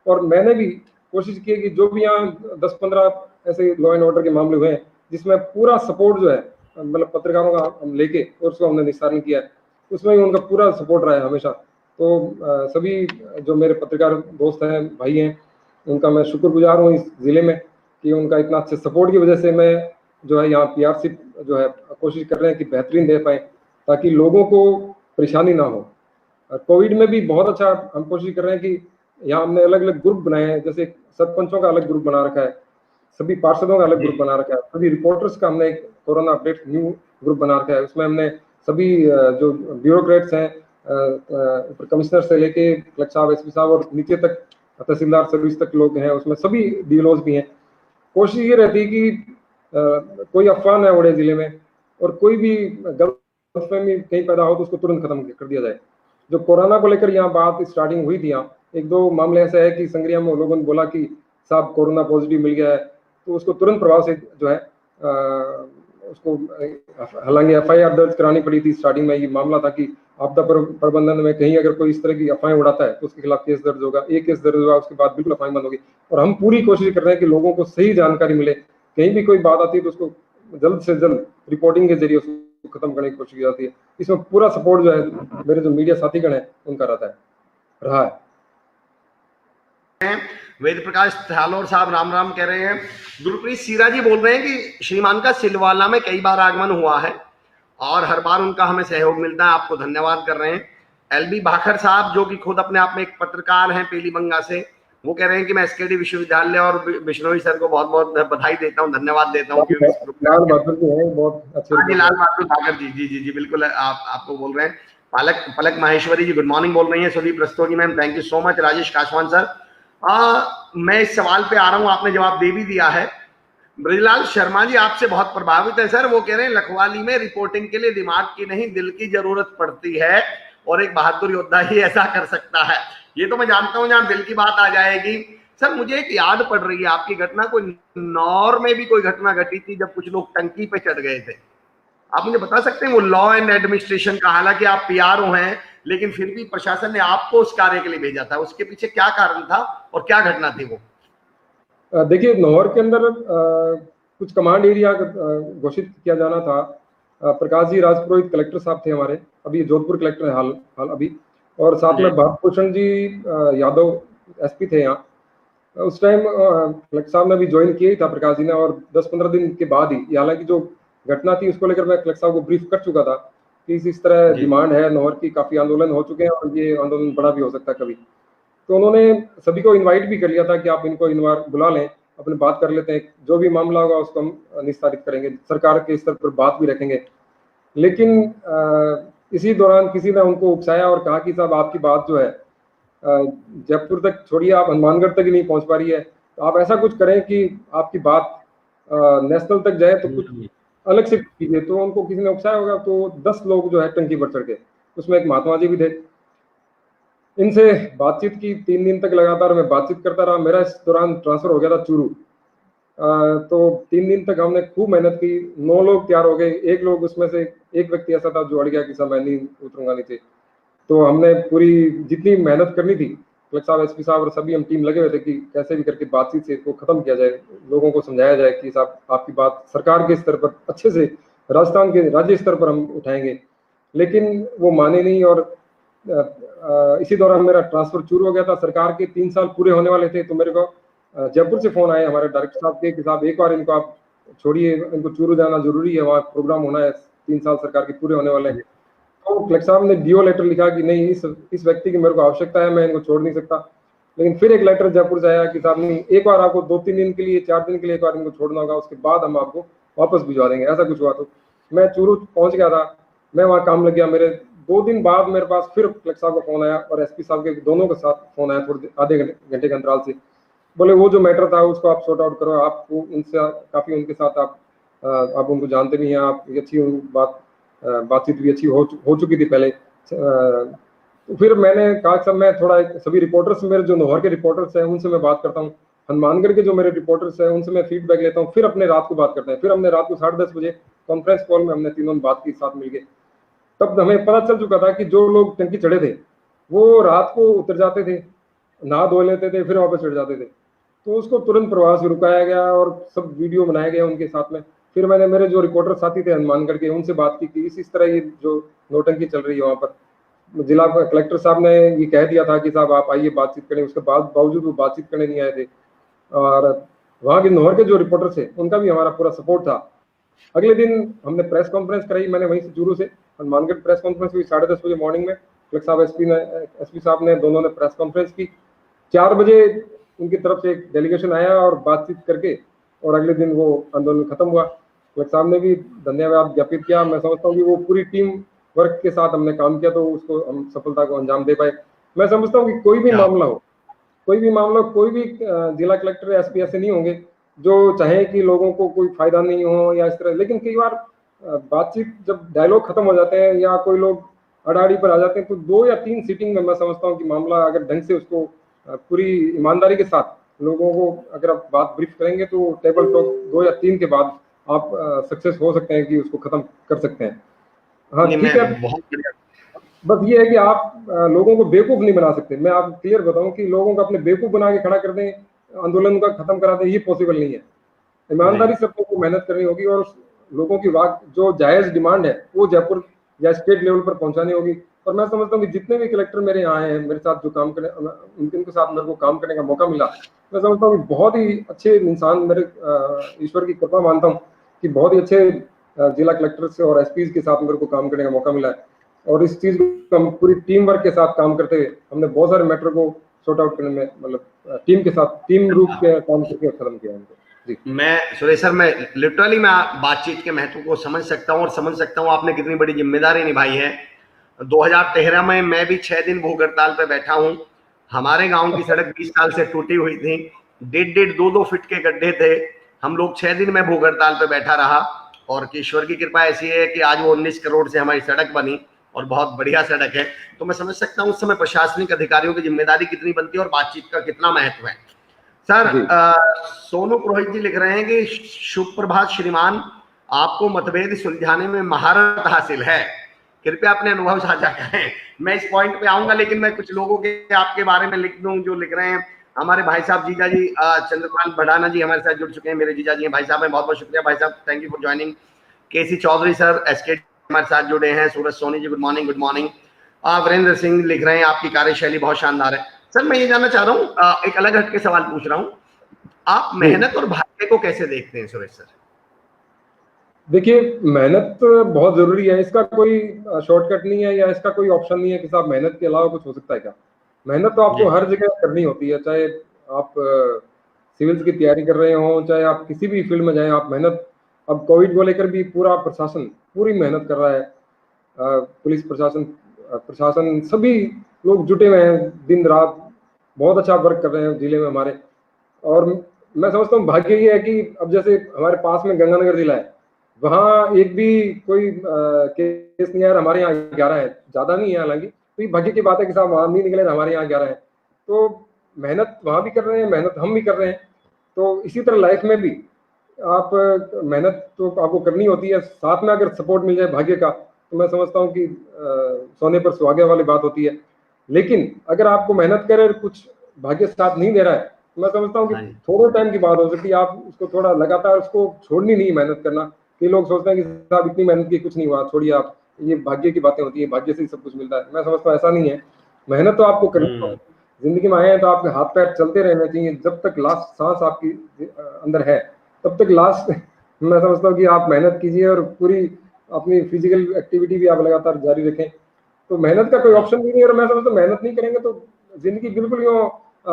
और मैंने भी कोशिश की है कि जो भी यहाँ 10-15 ऐसे लॉ एंड ऑर्डर के मामले हुए हैं जिसमें पूरा सपोर्ट जो है मतलब पत्रकारों का हम लेके और उसको हमने निस्तारण किया है, उसमें उनका पूरा सपोर्ट रहा है हमेशा। तो सभी जो मेरे पत्रकार दोस्त हैं, भाई हैं, उनका मैं शुक्रगुजार हूँ इस जिले में कि उनका इतना अच्छे सपोर्ट की वजह से मैं जो है यहाँ पीआरसी जो है कोशिश कर रहे हैं कि बेहतरीन दे पाए ताकि लोगों को परेशानी ना हो। कोविड में भी बहुत अच्छा हम कोशिश कर रहे हैं कि यहाँ हमने अलग अलग ग्रुप बनाए हैं, जैसे सरपंचों का अलग ग्रुप बना रखा है, सभी पार्षदों का अलग ग्रुप बना रखा है, सभी रिपोर्टर्स का हमने एक कोरोना अपडेट न्यू ग्रुप बना रखा है। उसमें हमने सभी जो ब्यूरोक्रेट्स हैं, कमिश्नर से लेके कलेक्टर साहब, एसपी साहब और नीचे तक तहसीलदार सर्विस तक लोग हैं, उसमें सभी डीएलओज भी हैं। कोशिश ये रहती है कि कोई अफवाह न उड़े जिले में, और कोई भी गलतफहमी कहीं पैदा हो तो उसको तुरंत खत्म कर दिया जाए। जो कोरोना को लेकर यहाँ बात स्टार्टिंग हुई थी, यहाँ 1-2 मामले ऐसे है कि संग्रिया में लोगों ने बोला कि साहब कोरोना पॉजिटिव मिल गया है, तो उसको तुरंत प्रभाव से जो है उसको, हालांकि एफआईआर दर्ज करानी पड़ी थी। स्टार्टिंग में ये मामला था कि आपदा प्रबंधन में कहीं अगर कोई इस तरह की अफवाहें उड़ाता है तो उसके खिलाफ केस दर्ज होगा। एक केस दर्ज हुआ, उसके बाद बिल्कुल अफवाहें बंद होगी। और हम पूरी कोशिश कर रहे हैं कि लोगों को सही जानकारी मिले, कहीं भी कोई बात आती है तो उसको जल्द से जल्द रिपोर्टिंग के जरिए उसको खत्म करने की कोशिश की जाती है। इसमें पूरा सपोर्ट जो है मेरे जो मीडिया साथीगण है उनका रहा है। वेद प्रकाश थालोर साहब राम राम कह रहे हैं। गुरप्रीत सीरा जी बोल रहे हैं कि श्रीमान का सिलवाला में कई बार आगमन हुआ है और हर बार उनका हमें सहयोग मिलता है, आपको धन्यवाद कर रहे हैं। एलबी भाखर साहब जो कि खुद अपने आप में एक पत्रकार हैं पीलीबंगा से, वो कह रहे हैं कि मैं एसकेडी विश्वविद्यालय और बिश्नोई सर को बहुत बहुत बधाई देता हूँ, धन्यवाद देता हूँ कि लाल बहादुर जी हैं, बहुत अच्छे हाँ जी, लाल बहादुर सागर जी, जी जी जी बिल्कुल, आपको बोल रहे हैं। पलक माहेश्वरी जी गुड मॉर्निंग बोल रही है। Sudeep Rastogi ma'am thank you so much. Rajesh Kaswan sir, मैं इस सवाल पे आ रहा हूँ, आपने जवाब दे भी दिया है। ब्रजलाल शर्मा जी आपसे बहुत प्रभावित है सर। वो कह रहे हैं लखवाली में रिपोर्टिंग के लिए दिमाग की नहीं दिल की जरूरत पड़ती है और एक बहादुर योद्धा ही ऐसा कर सकता है। ये तो मैं जानता हूं, जहां दिल की बात आ जाएगी। सर मुझे एक याद पड़ रही है आपकी घटना, कोई नौर में भी कोई घटना घटी थी जब कुछ लोग टंकी पे चढ़ गए थे। आप मुझे बता सकते हैं वो लॉ एंड एडमिनिस्ट्रेशन का, हालांकि आप पीआरओ हैं लेकिन फिर भी प्रशासन ने आपको उस कार्य के लिए भेजा था, उसके पीछे क्या कारण था और क्या घटना थी वो? देखिए, नौहर के अंदर कुछ कमांड एरिया घोषित किया जाना था। प्रकाश जी राजपुरोहित कलेक्टर साहब थे हमारे, अभी जोधपुर कलेक्टर है हाल अभी, और साथ में भारत भूषण जी यादव एसपी थे यहाँ उस टाइम। कलेक्टर साहब ने भी ज्वाइन किया ही था प्रकाश जी ने, और 10-15 दिन के बाद ही, हालांकि जो घटना थी उसको लेकर मैं कलेक्टर साहब को ब्रीफ कर चुका था कि इस तरह डिमांड है नौहर की, काफी आंदोलन हो चुके हैं और ये आंदोलन बड़ा भी हो सकता है कभी। तो उन्होंने सभी को इनवाइट भी कर लिया था कि आप इनको बुला लें, अपने बात कर लेते हैं, जो भी मामला होगा उसको हम निस्तारित करेंगे, सरकार के स्तर पर बात भी रखेंगे। लेकिन इसी दौरान किसी ने उनको उकसाया और कहा कि साहब आपकी बात जो है जयपुर तक छोड़िए, आप हनुमानगढ़ तक ही नहीं पहुंच पा रही है, तो आप ऐसा कुछ करें कि आपकी बात नेशनल तक जाए, तो कुछ अलग से कीजिए। तो उनको किसी ने उकसाया होगा, तो 10 लोग जो है टंकी पर चढ़ गए, उसमें एक महात्मा जी भी थे। इनसे बातचीत की 3 दिन तक लगातार मैं बातचीत करता रहा। मेरा इस दौरान ट्रांसफर हो गया था चूरू। तो 3 दिन तक हमने खूब मेहनत की, 9 लोग तैयार हो गए। एक लोग उसमें से एक व्यक्ति ऐसा था जो अड़ गया कि साहब मैं नहीं उतरूंगा नीचे। तो हमने पूरी जितनी मेहनत करनी थी, कलेक्टर साहब एसपी साहब और सभी हम टीम लगे हुए थे कि कैसे भी करके बातचीत से इसको खत्म किया जाए, लोगों को समझाया जाए कि साहब आपकी बात सरकार के स्तर पर अच्छे से, राजस्थान के राज्य स्तर पर हम उठाएंगे। लेकिन वो माने नहीं, और इसी दौरान मेरा ट्रांसफर चूरू हो गया था। सरकार के 3 साल पूरे होने वाले थे, तो मेरे को जयपुर से फोन आए हमारे डायरेक्टर साहब के कि साहब एक बार इनको आप छोड़िए, इनको चूरू जाना जरूरी है, वहाँ प्रोग्राम होना है, 3 साल सरकार के पूरे होने वाले हैं। तो कलेक्टर साहब ने डीओ लेटर लिखा कि नहीं, इस व्यक्ति की मेरे को आवश्यकता है, मैं इनको छोड़ नहीं सकता। लेकिन फिर एक लेटर जयपुर से आया कि साहब नहीं, एक बार आपको 2-3 दिन के लिए, 4 दिन के लिए एक बार इनको छोड़ना होगा, उसके बाद हम आपको वापस भिजवा देंगे। ऐसा कुछ हुआ। तो मैं चूरू पहुंच गया था, मैं वहाँ काम लग गया। मेरे 2 दिन बाद मेरे पास फिर कलेक्टर साहब का फोन आया और एसपी साहब के दोनों के साथ फोन आया, थोड़े आधे घंटे के अंतराल से। बोले वो जो मैटर था उसको आप सॉर्ट आउट करो, आपको उनसे काफी, उनके साथ आप उनको जानते भी हैं, आप अच्छी बातचीत भी अच्छी हो चुकी थी पहले। तो फिर मैंने कहा साहब मैं थोड़ा सभी रिपोर्टर्स, मेरे जो नौहर के रिपोर्टर्स हैं उनसे मैं बात करता हूँ, हनुमानगढ़ के जो मेरे रिपोर्टर्स हैं उनसे मैं फीडबैक लेता हूँ, फिर अपने रात को बात करते हैं। फिर हमने रात को 10:30 बजे कॉन्फ्रेंस कॉल में हमने तीनों बात की, साथ मिलके। तब हमें पता चल चुका था कि जो लोग टंकी चढ़े थे वो रात को उतर जाते थे, नहा धो लेते थे, फिर वापस चढ़ जाते थे। तो उसको तुरंत प्रवाह से रुकाया गया और सब वीडियो बनाए गए उनके साथ में। फिर मैंने मेरे जो रिपोर्टर साथी थे हनुमानगढ़ के, उनसे बात की कि इस तरह ये जो नौटंकी चल रही है वहाँ पर। जिला कलेक्टर साहब ने ये कह दिया था कि साहब आप आइए बातचीत करें, उसके बावजूद वो बातचीत करने नहीं आए थे। और वहाँ के नौहर के जो रिपोर्टर थे उनका भी हमारा पूरा सपोर्ट था। अगले दिन हमने प्रेस कॉन्फ्रेंस कराई, मैंने वहीं से चूरू से हनुमानगढ़ प्रेस कॉन्फ्रेंस हुई 10:30 बजे मॉर्निंग में। कलेक्टर साहब एसपी साहब ने, दोनों ने प्रेस कॉन्फ्रेंस की। 4 बजे उनकी तरफ से एक डेलीगेशन आया और बातचीत करके, और अगले दिन वो आंदोलन खत्म हुआ। कलेक्टर साहब ने भी धन्यवाद ज्ञापित किया। मैं समझता हूँ कि वो पूरी टीम वर्क के साथ हमने काम किया, तो उसको हम सफलता को अंजाम दे पाए। मैं समझता हूँ कि कोई भी मामला हो, कोई भी जिला कलेक्टर या एसपी ऐसे नहीं होंगे जो चाहे कि लोगों को कोई फायदा नहीं हो या इस तरह। लेकिन कई बार बातचीत जब डायलॉग खत्म हो जाते हैं या कोई लोग अड़ाड़ी पर आ जाते हैं, तो 2 या 3 सीटिंग में मैं समझता हूँ कि मामला अगर ढंग से उसको पूरी ईमानदारी के साथ लोगों को अगर आप बात ब्रीफ करेंगे, तो टेबल टॉक 2 या 3 के बाद आप सक्सेस हो सकते हैं कि उसको खत्म कर सकते हैं। हाँ ठीक है, बहुत बढ़िया। बस ये है कि आप लोगों को बेवकूफ नहीं बना सकते। मैं आपको क्लियर बताऊं कि लोगों को अपने बेवकूफ बना के खड़ा कर दें, आंदोलन का खत्म करा दें, ये पॉसिबल नहीं है। ईमानदारी से सबको मेहनत करनी होगी और लोगों की जो जायज डिमांड है वो जयपुर या स्टेट लेवल पर पहुंचानी होगी। और मैं समझता हूँ कि जितने भी कलेक्टर मेरे यहाँ आए हैं, मेरे साथ जो काम करने, उनके साथ मेरे को काम करने का मौका मिला, मैं समझता हूँ कि बहुत ही अच्छे इंसान, मेरे ईश्वर की कृपा मानता हूँ कि बहुत ही अच्छे जिला कलेक्टर से और एसपी के साथ मेरे को काम करने का मौका मिला है। और इस चीज को हम पूरी टीम वर्क के साथ काम करते हुए हमने बहुत सारे मैटर को शॉर्ट आउट करने में, मतलब टीम के साथ टीम रूप के काम करके खत्म किया उनको। जी मैं सुरेश सर, मैं लिटरली मैं बातचीत के महत्व को समझ सकता हूँ और समझ सकता हूँ आपने कितनी बड़ी जिम्मेदारी निभाई है। 2013 में मैं भी 6 दिन भूख हड़ताल पे बैठा हूँ। हमारे गांव की सड़क 20 साल से टूटी हुई थी, 1.5-2 फीट के गड्ढे थे। हम लोग 6 दिन में भूख हड़ताल पे बैठा रहा और ईश्वर की कृपा ऐसी है कि आज वो 19 करोड़ से हमारी सड़क बनी और बहुत बढ़िया सड़क है। तो मैं समझ सकता हूँ उस समय प्रशासनिक अधिकारियों की जिम्मेदारी कितनी बनती है और बातचीत का कितना महत्व है। सर, सोनू पुरोहित जी लिख रहे हैं कि शुभ प्रभात श्रीमान, आपको मतभेद सुलझाने में महारत हासिल है, कृपया अपने अनुभव साझा करें। मैं इस पॉइंट पे आऊंगा, लेकिन मैं कुछ लोगों के आपके बारे में लिख दूं जो लिख रहे हैं। हमारे भाई साहब जीजा जी चंद्रपाल भड़ाना जी हमारे साथ जुड़ चुके हैं, मेरे जीजा जी हैं। भाई साहब, मैं बहुत बहुत शुक्रिया भाई साहब, thank you for joining. KC Chaudhary sir SK हमारे साथ जुड़े हैं। Suraj Soni ji good morning, good morning. Virendra Singh लिख रहे हैं आपकी कार्यशैली बहुत शानदार है। सर, मैं ये जानना चाह रहा हूँ, एक अलग हटके सवाल पूछ रहा हूँ, आप मेहनत और भाग्य को कैसे देखते हैं सुरेश सर? देखिए, मेहनत बहुत जरूरी है, इसका कोई शॉर्टकट नहीं है या इसका कोई ऑप्शन नहीं है कि साहब मेहनत के अलावा कुछ हो सकता है क्या। मेहनत तो आपको हर जगह करनी होती है, चाहे आप सिविल्स की तैयारी कर रहे हो, चाहे आप किसी भी फील्ड में जाएं, आप मेहनत। अब कोविड को लेकर भी पूरा प्रशासन पूरी मेहनत कर रहा है, पुलिस प्रशासन सभी लोग जुटे हुए हैं, दिन रात बहुत अच्छा वर्क कर रहे हैं जिले में हमारे। और मैं समझता हूँ भाग्य ये है कि अब जैसे हमारे पास में गंगानगर जिला है, वहाँ एक भी कोई केस नहीं आया। हमारे यहाँ 11 है, ज्यादा नहीं है हालांकि, तो ये भाग्य की बात है कि साहब वहाँ नहीं निकले, हमारे यहाँ 11 है। तो मेहनत वहाँ भी कर रहे हैं, मेहनत हम भी कर रहे हैं। तो इसी तरह लाइफ में भी आप मेहनत तो आपको करनी होती है, साथ में अगर सपोर्ट मिल जाए भाग्य का, तो मैं समझता हूँ कि सोने पर सुहागे वाली बात होती है। लेकिन अगर आपको मेहनत करे और कुछ भाग्य साथ नहीं दे रहा है, तो मैं समझता हूँ कि थोड़े टाइम की बात हो सकती है, आप उसको थोड़ा लगातार उसको छोड़नी नहीं मेहनत करना। कि लोग सोचते हैं कि साहब इतनी मेहनत की कुछ नहीं हुआ, छोड़िए आप, ये भाग्य की बातें होती है, भाग्य से ही सब कुछ मिलता है। मैं समझता हूँ ऐसा नहीं है, मेहनत तो आपको करनी होगी। जिंदगी में आए हैं तो आपके हाथ पैर चलते रहने चाहिए, जब तक लास्ट सांस आपकी अंदर है तब तक लास्ट मैं समझता हूँ कि आप मेहनत कीजिए और पूरी अपनी फिजिकल एक्टिविटी भी आप लगातार जारी रखें। तो मेहनत का कोई ऑप्शन भी नहीं है, और मैं समझता हूँ मेहनत नहीं करेंगे तो जिंदगी बिल्कुल यूँ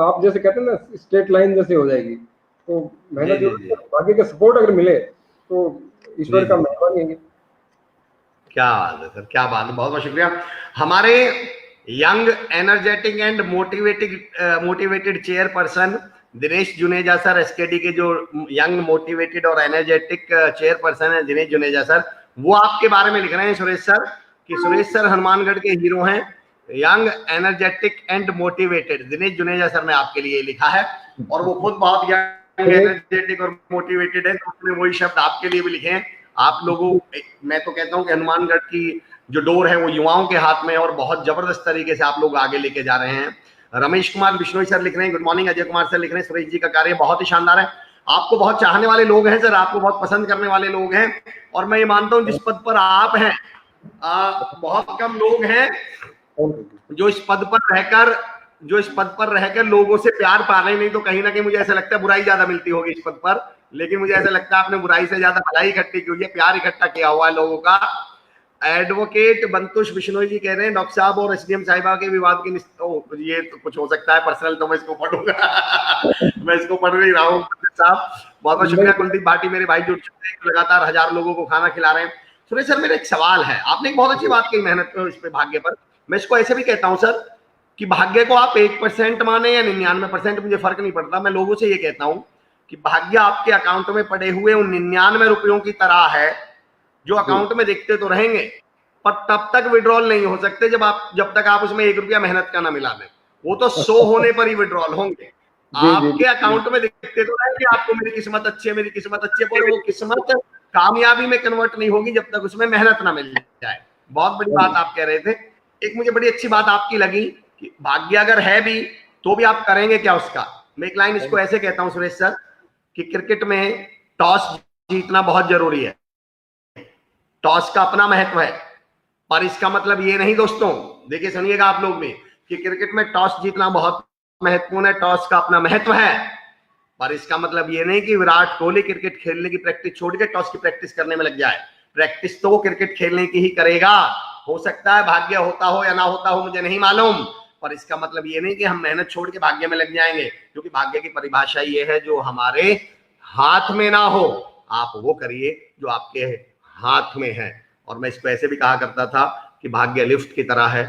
आप जैसे कहते हैं ना स्ट्रेट लाइन जैसे हो जाएगी। तो मेहनत जरूरी है, भाग्य का सपोर्ट अगर मिले तो ईश्वर का मेहरबानी है। क्या बात है सर, क्या बात है, बहुत बहुत शुक्रिया। हमारे young energetic and motivated chairperson Dinesh Juneja sir, SKD के जो यंग मोटिवेटेड और एनर्जेटिक चेयरपर्सन है दिनेश जुनेजा सर, वो आपके बारे में लिख रहे हैं सुरेश सर कि सुरेश सर हनुमानगढ़ के हीरो हैं, young energetic and motivated. Dinesh Juneja sir ने आपके लिए लिखा है और वो खुद बहुत यंग एनर्जेटिक और मोटिवेटेड है, तो उसने वही शब्द आपके लिए भी लिखे हैं। आप लोगों, मैं तो कहता हूं कि हनुमानगढ़ की जो डोर है वो युवाओं के हाथ में है और बहुत जबरदस्त तरीके से आप लोग आगे लेके जा रहे हैं। रमेश कुमार बिश्नोई सर लिख रहे हैं good morning. Ajay Kumar sir लिख रहे हैं सुरेश जी का कार्य बहुत ही शानदार है, आपको बहुत चाहने वाले लोग हैं सर, आपको बहुत पसंद करने वाले लोग हैं। और मैं ये मानता हूं जिस पद पर आप हैं बहुत कम लोग हैं जो इस पद पर रहकर लोगों से प्यार पा रहे हैं। नहीं तो कहीं ना कहीं मुझे ऐसा लगता है बुराई ज्यादा मिलती होगी इस पद पर, लेकिन मुझे ऐसा लगता है आपने बुराई से ज्यादा भलाई इकट्ठी की हुई है, प्यार इकट्ठा किया हुआ है लोगों का। एडवोकेट बंतुष बिश्नोई जी कह रहे हैं डॉक्टर साहब और एसडीएम साहिबा के विवाद की ये तो कुछ हो सकता है पर्सनल, तो मैं इसको पढ़ूंगा मैं इसको पढ़ नहीं रहा हूँ साहब। बहुत बहुत शुक्रिया। कुलदीप भाटी मेरे भाई जुड़ चुके हैं, लगातार 1000 लोगों को खाना खिला रहे हैं। सुरेश सर, मेरा एक सवाल है, आपने एक बहुत अच्छी बात कही मेहनत इस पे भाग्य पर। मैं इसको ऐसे भी कहता हूँ सर कि भाग्य को आप 1% माने या 99%, मुझे फर्क नहीं पड़ता। मैं लोगों से ये कहता हूं कि भाग्य आपके अकाउंट में पड़े हुए उन 99 रुपयों की तरह है जो अकाउंट में देखते तो रहेंगे, पर तब तक विड्रॉल नहीं हो सकते जब तक आप उसमें 1 रुपया मेहनत का ना मिला दें। वो तो 100 होने पर ही विड्रॉल होंगे। आपके अकाउंट में देखते तो रहेंगे आपको मेरी किस्मत अच्छी है, मेरी किस्मत अच्छी है, पर वो किस्मत कामयाबी में कन्वर्ट नहीं होगी जब तक उसमें मेहनत ना मिल जाए। बहुत बड़ी बात आप कह रहे थे। एक मुझे बड़ी अच्छी बात आपकी लगी कि भाग्य अगर है भी तो भी आप करेंगे क्या उसका। मैं एक लाइन इसको ऐसे कहता हूं सुरेश सर कि क्रिकेट में टॉस जीतना बहुत जरूरी है, टॉस का अपना महत्व है, पर इसका मतलब ये नहीं दोस्तों, देखिए सुनिएगा आप लोग भी, कि क्रिकेट में टॉस जीतना बहुत महत्वपूर्ण है, टॉस का अपना महत्व है, पर इसका मतलब ये नहीं कि विराट कोहली क्रिकेट खेलने की प्रैक्टिस छोड़ के टॉस की प्रैक्टिस करने में लग जाए। प्रैक्टिस तो वो क्रिकेट खेलने की ही करेगा। हो सकता है भाग्य होता हो या ना होता हो मुझे नहीं मालूम, पर इसका मतलब ये नहीं कि हम मेहनत छोड़ के भाग्य में लग जाएंगे, क्योंकि भाग्य की परिभाषा ये है जो हमारे हाथ में ना हो आप वो करिए जो आपके हाथ में है। और मैं इसको ऐसे भी कहा करता था कि भाग्य लिफ्ट की तरह है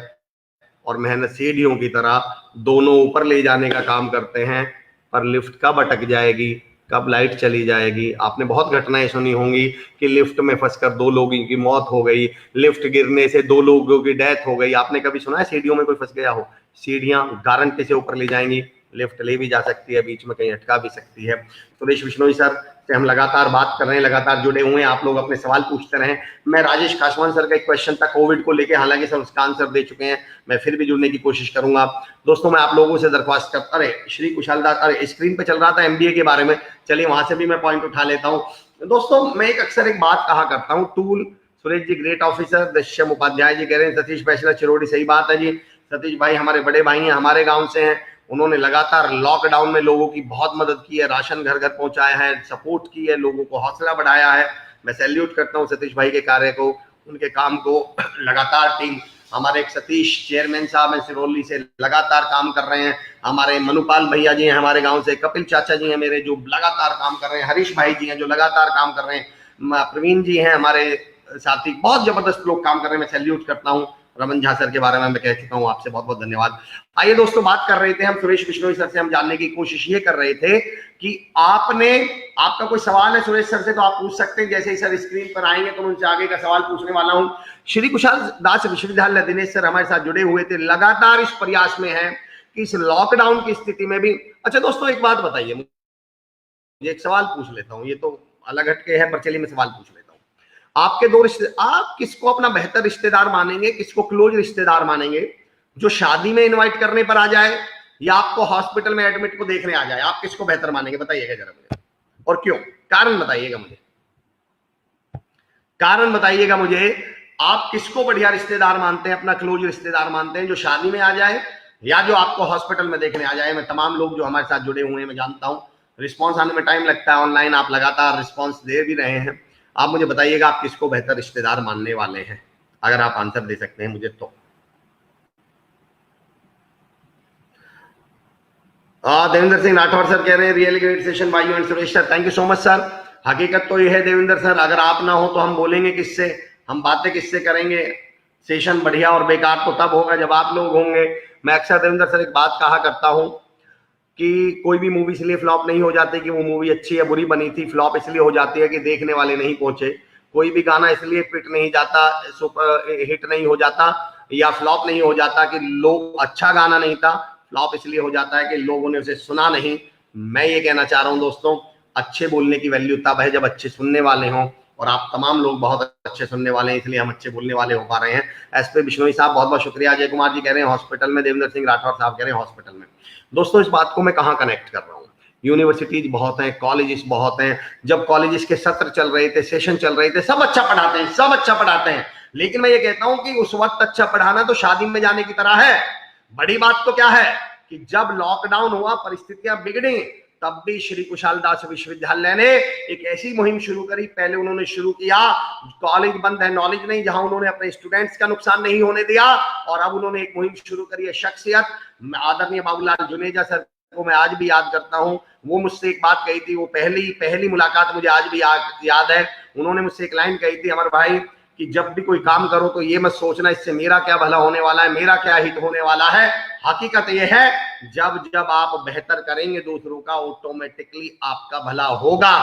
और मेहनत सीढ़ियों की तरह, दोनों ऊपर ले जाने का काम करते हैं, पर लिफ्ट कब अटक जाएगी, कब लाइट चली जाएगी। आपने बहुत घटनाएं सुनी होंगी कि लिफ्ट में फंसकर 2 लोगों की मौत हो गई, लिफ्ट गिरने से 2 लोगों की डेथ हो गई। आपने कभी सुना है सीढ़ियों में कोई फंस गया हो? सीढ़ियां गारंटी से ऊपर ले जाएंगी, लिफ्ट ले भी जा सकती है, बीच में कहीं अटका भी सकती है। सुरेश बिश्नोई सर से हम लगातार बात कर रहे हैं, लगातार जुड़े हुए हैं, आप लोग अपने सवाल पूछते रहें। मैं राजेश कासवान सर का एक क्वेश्चन था कोविड को लेके, हालांकि सर उसका आंसर दे चुके हैं, मैं फिर भी जुड़ने की कोशिश करूंगा। दोस्तों मैं आप लोगों से दरख्वास्त करता, अरे श्री कुशाल दास, अरे स्क्रीन पे चल रहा था एमबीए के बारे में, चलिए वहां से भी मैं पॉइंट उठा लेता हूँ। दोस्तों मैं अक्सर एक बात कहा करता हूँ, tool Suresh ji great officer, दश्यम Upadhyay ji कह रहे हैं सतीश बैचलर चिरोड़ी, सही बात है जी। सतीश भाई हमारे बड़े भाई हैं, हमारे गांव से हैं, उन्होंने लगातार लॉकडाउन में लोगों की बहुत मदद की है, राशन घर घर पहुंचाया है, सपोर्ट की है, लोगों को हौसला बढ़ाया है। मैं सैल्यूट करता हूं सतीश भाई के कार्य को, उनके काम को। लगातार टीम, हमारे एक सतीश चेयरमैन साहब हैं सिरोली से, लगातार काम कर रहे हैं। हमारे मनुपाल भैया जी हैं हमारे गांव से, कपिल चाचा जी हैं मेरे जो लगातार काम कर रहे हैं, हरीश भाई जी हैं जो लगातार काम कर रहे हैं, प्रवीण जी हैं हमारे साथी, बहुत जबरदस्त लोग काम कर रहे हैं, मैं सैल्यूट करता हूँ। रमन झा सर के बारे में मैं कह चुका हूं आपसे, बहुत बहुत धन्यवाद। आइए दोस्तों बात कर रहे थे हम सुरेश बिश्नोई सर से, हम जानने की कोशिश ये कर रहे थे कि आपका कोई सवाल है सुरेश सर से तो आप पूछ सकते हैं, जैसे ही सर स्क्रीन पर आएंगे तो उनसे आगे का सवाल पूछने वाला हूं। श्री कुशाल दास विश्वविद्यालय दिनेश सर हमारे साथ जुड़े हुए थे, लगातार इस प्रयास में है कि इस लॉकडाउन की स्थिति में भी। अच्छा दोस्तों एक बात बताइए, मुझे एक सवाल पूछ लेता हूँ, ये तो अलग हटके है पर चलिए मैं सवाल पूछ लेता हूँ। आपके 2 रिश्ते, आप किसको अपना बेहतर रिश्तेदार मानेंगे, किसको क्लोज रिश्तेदार मानेंगे? जो शादी में इनवाइट करने पर आ जाए या आपको हॉस्पिटल में एडमिट को देखने आ जाए, आप किसको बेहतर मानेंगे? बताइएगा जरा मुझे, और क्यों? कारण बताइएगा मुझे, कारण बताइएगा मुझे। आप किसको बढ़िया रिश्तेदार मानते हैं, अपना क्लोज रिश्तेदार मानते हैं? जो शादी में आ जाए या जो आपको हॉस्पिटल में देखने आ जाए? मैं तमाम लोग जो हमारे साथ जुड़े हुए हैं मैं जानता हूं, रिस्पॉन्स आने में टाइम लगता है, ऑनलाइन आप लगातार रिस्पॉन्स दे भी रहे हैं। आप मुझे बताइएगा आप किसको बेहतर रिश्तेदार मानने वाले हैं, अगर आप आंसर दे सकते हैं मुझे तो। देवेंद्र सिंह राठौर सर कह रहे हैं real great session by you and Suresh sir, thank you so much sir. हकीकत तो यह है देवेंद्र सर, अगर आप ना हो तो हम बोलेंगे किससे, हम बातें किससे करेंगे? सेशन बढ़िया और बेकार तो तब होगा जब आप लोग होंगे। मैं अक्सर देवेंद्र सर एक बात कहा करता हूं कि कोई भी मूवी इसलिए फ्लॉप नहीं हो जाती कि वो मूवी अच्छी या बुरी बनी थी, फ्लॉप इसलिए हो जाती है कि देखने वाले नहीं पहुंचे। कोई भी गाना इसलिए हिट नहीं जाता, सुपर हिट नहीं हो जाता या फ्लॉप नहीं हो जाता कि लोग, अच्छा गाना नहीं था, फ्लॉप इसलिए हो जाता है कि लोगों ने उसे सुना नहीं। मैं ये कहना चाह रहा हूं दोस्तों, अच्छे बोलने की वैल्यू तब है जब अच्छे सुनने वाले हों, और आप तमाम लोग बहुत अच्छे सुनने वाले हैं, इसलिए हम अच्छे बोलने वाले हो पा रहे हैं। एसपी बिश्नोई साहब बहुत बहुत शुक्रिया। अजय कुमार जी कह रहे हैं हॉस्पिटल में, देवेंद्र सिंह राठौर साहब कह रहे हैं हॉस्पिटल में। दोस्तों इस बात को मैं कहाँ कनेक्ट कर रहा हूँ? यूनिवर्सिटीज बहुत हैं, कॉलेजेस बहुत हैं। जब कॉलेजेस के सत्र चल रहे थे, सेशन चल रहे थे, सब अच्छा पढ़ाते हैं, सब अच्छा पढ़ाते हैं, लेकिन मैं ये कहता हूं कि उस वक्त अच्छा पढ़ाना तो शादी में जाने की तरह है। बड़ी बात तो क्या है कि जब लॉकडाउन हुआ, परिस्थितियां बिगड़ी, तब भी श्री कुशाल दास विश्वविद्यालय ने एक ऐसी मुहिम शुरू करी। पहले उन्होंने शुरू किया कॉलेज बंद है नॉलेज नहीं, जहां उन्होंने अपने स्टूडेंट्स का नुकसान नहीं होने दिया, और अब उन्होंने एक मुहिम शुरू करी है शख्सियत। आदरणीय बाबूलाल जुनेजा सर को मैं आज भी याद करता हूं, वो मुझसे एक बात कही थी, वो पहली मुलाकात मुझे आज भी याद है। उन्होंने मुझसे एक लाइन कही थी, अमर भाई, कि जब भी कोई काम करो तो ये मत सोचना इससे मेरा क्या भला होने वाला है, मेरा क्या हित होने वाला है। हकीकत ये है जब जब आप बेहतर करेंगे दूसरों का, ऑटोमेटिकली आपका भला होगा।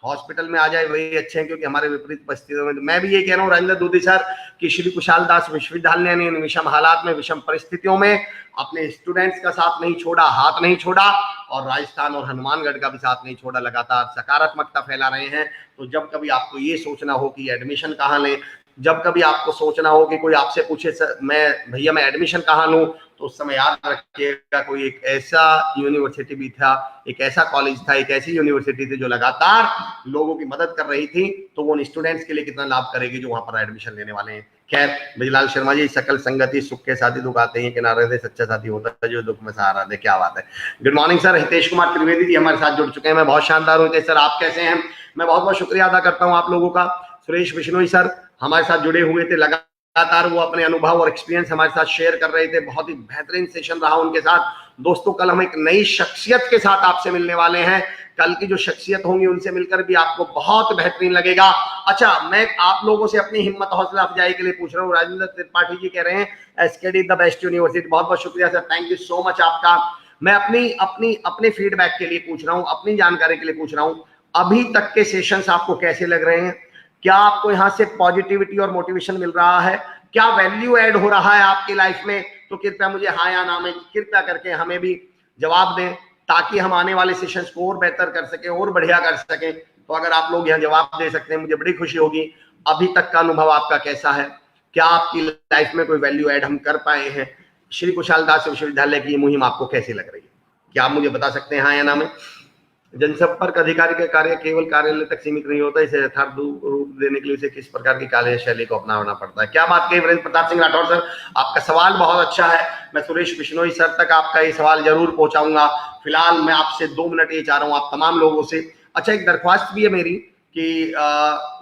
हॉस्पिटल में आ जाए वही अच्छे हैं, क्योंकि हमारे विपरीत परिस्थितियों में, मैं भी ये कह रहा हूँ राजेंद्र दूधी सर, कि श्री कुशाल दास विश्वविद्यालय ने इन विषम हालात में, विषम परिस्थितियों में अपने स्टूडेंट्स का साथ नहीं छोड़ा, हाथ नहीं छोड़ा, और राजस्थान और हनुमानगढ़ का भी साथ नहीं छोड़ा, लगातार सकारात्मकता फैला रहे हैं। तो जब कभी आपको ये सोचना हो कि एडमिशन कहाँ लें, जब कभी आपको सोचना हो कि कोई आपसे पूछे भैया मैं एडमिशन कहाँ लूं, तो उस समय याद रखिएगा कोई एक ऐसा यूनिवर्सिटी भी था, एक ऐसा कॉलेज था, एक ऐसी यूनिवर्सिटी थी जो लगातार लोगों की मदद कर रही थी। तो वो उन स्टूडेंट्स के लिए कितना लाभ करेगी जो वहां पर एडमिशन लेने वाले हैं। खैर ब्रिजलाल शर्मा जी, सकल संगति सुख के साथी दुख आते हैं, किनारे से सच्चा साथी होता है जो दुख में सहारा दे। क्या बात है। Good morning sir. Hitesh Kumar Trivedi ji हमारे साथ जुड़ चुके हैं, मैं बहुत शानदार हूँ हितेश सर, आप कैसे हैं? मैं बहुत बहुत शुक्रिया अदा करता हूँ आप लोगों का। सुरेश बिश्नोई सर हमारे साथ जुड़े हुए थे, लगा लगातार वो अपने अनुभव और एक्सपीरियंस हमारे साथ शेयर कर रहे थे। बहुत ही बेहतरीन सेशन रहा उनके साथ। दोस्तों कल हम एक नई शख्सियत के साथ आपसे मिलने वाले हैं। कल की जो शख्सियत होंगी उनसे मिलकर भी आपको बहुत बेहतरीन लगेगा। अच्छा, मैं आप लोगों से अपनी हिम्मत हौसला अफजाई के लिए पूछ रहा हूँ। राजेंद्र त्रिपाठी जी कह रहे हैं एसकेडी द बेस्ट यूनिवर्सिटी। बहुत बहुत शुक्रिया sir, thank you so much आपका। मैं अपने फीडबैक के लिए पूछ रहा हूँ, अपनी जानकारी के लिए पूछ रहा हूँ, अभी तक के सेशंस आपको कैसे लग रहे हैं? क्या आपको यहाँ से पॉजिटिविटी और मोटिवेशन मिल रहा है? क्या वैल्यू ऐड हो रहा है आपकी लाइफ में? तो कृपया मुझे हाँ या ना में कृपया करके हमें भी जवाब दें, ताकि हम आने वाले सेशंस को और बेहतर कर सकें और बढ़िया कर सकें। तो अगर आप लोग यहाँ जवाब दे सकते हैं मुझे बड़ी खुशी होगी। अभी तक का अनुभव आपका कैसा है? क्या आपकी लाइफ में कोई वैल्यू ऐड हम कर पाए हैं? श्री कुशाल दास विश्वविद्यालय की मुहिम आपको कैसी लग रही है? क्या आप मुझे बता सकते हैं हाँ या ना में? जनसंपर्क अधिकारी का कार्य केवल कार्यालय तक सीमित नहीं होता, इसे यथार्थ रूप देने के लिए उसे किस प्रकार की कार्यशैली को अपनाना पड़ता है? क्या बात कही वीरेंद्र प्रताप सिंह राठौर सर, आपका सवाल बहुत अच्छा है। मैं सुरेश बिश्नोई सर तक आपका ये सवाल जरूर पहुंचाऊंगा। फिलहाल मैं आपसे 2 मिनट ये चाह रहा हूँ आप तमाम लोगों से। अच्छा, एक दरख्वास्त भी है मेरी कि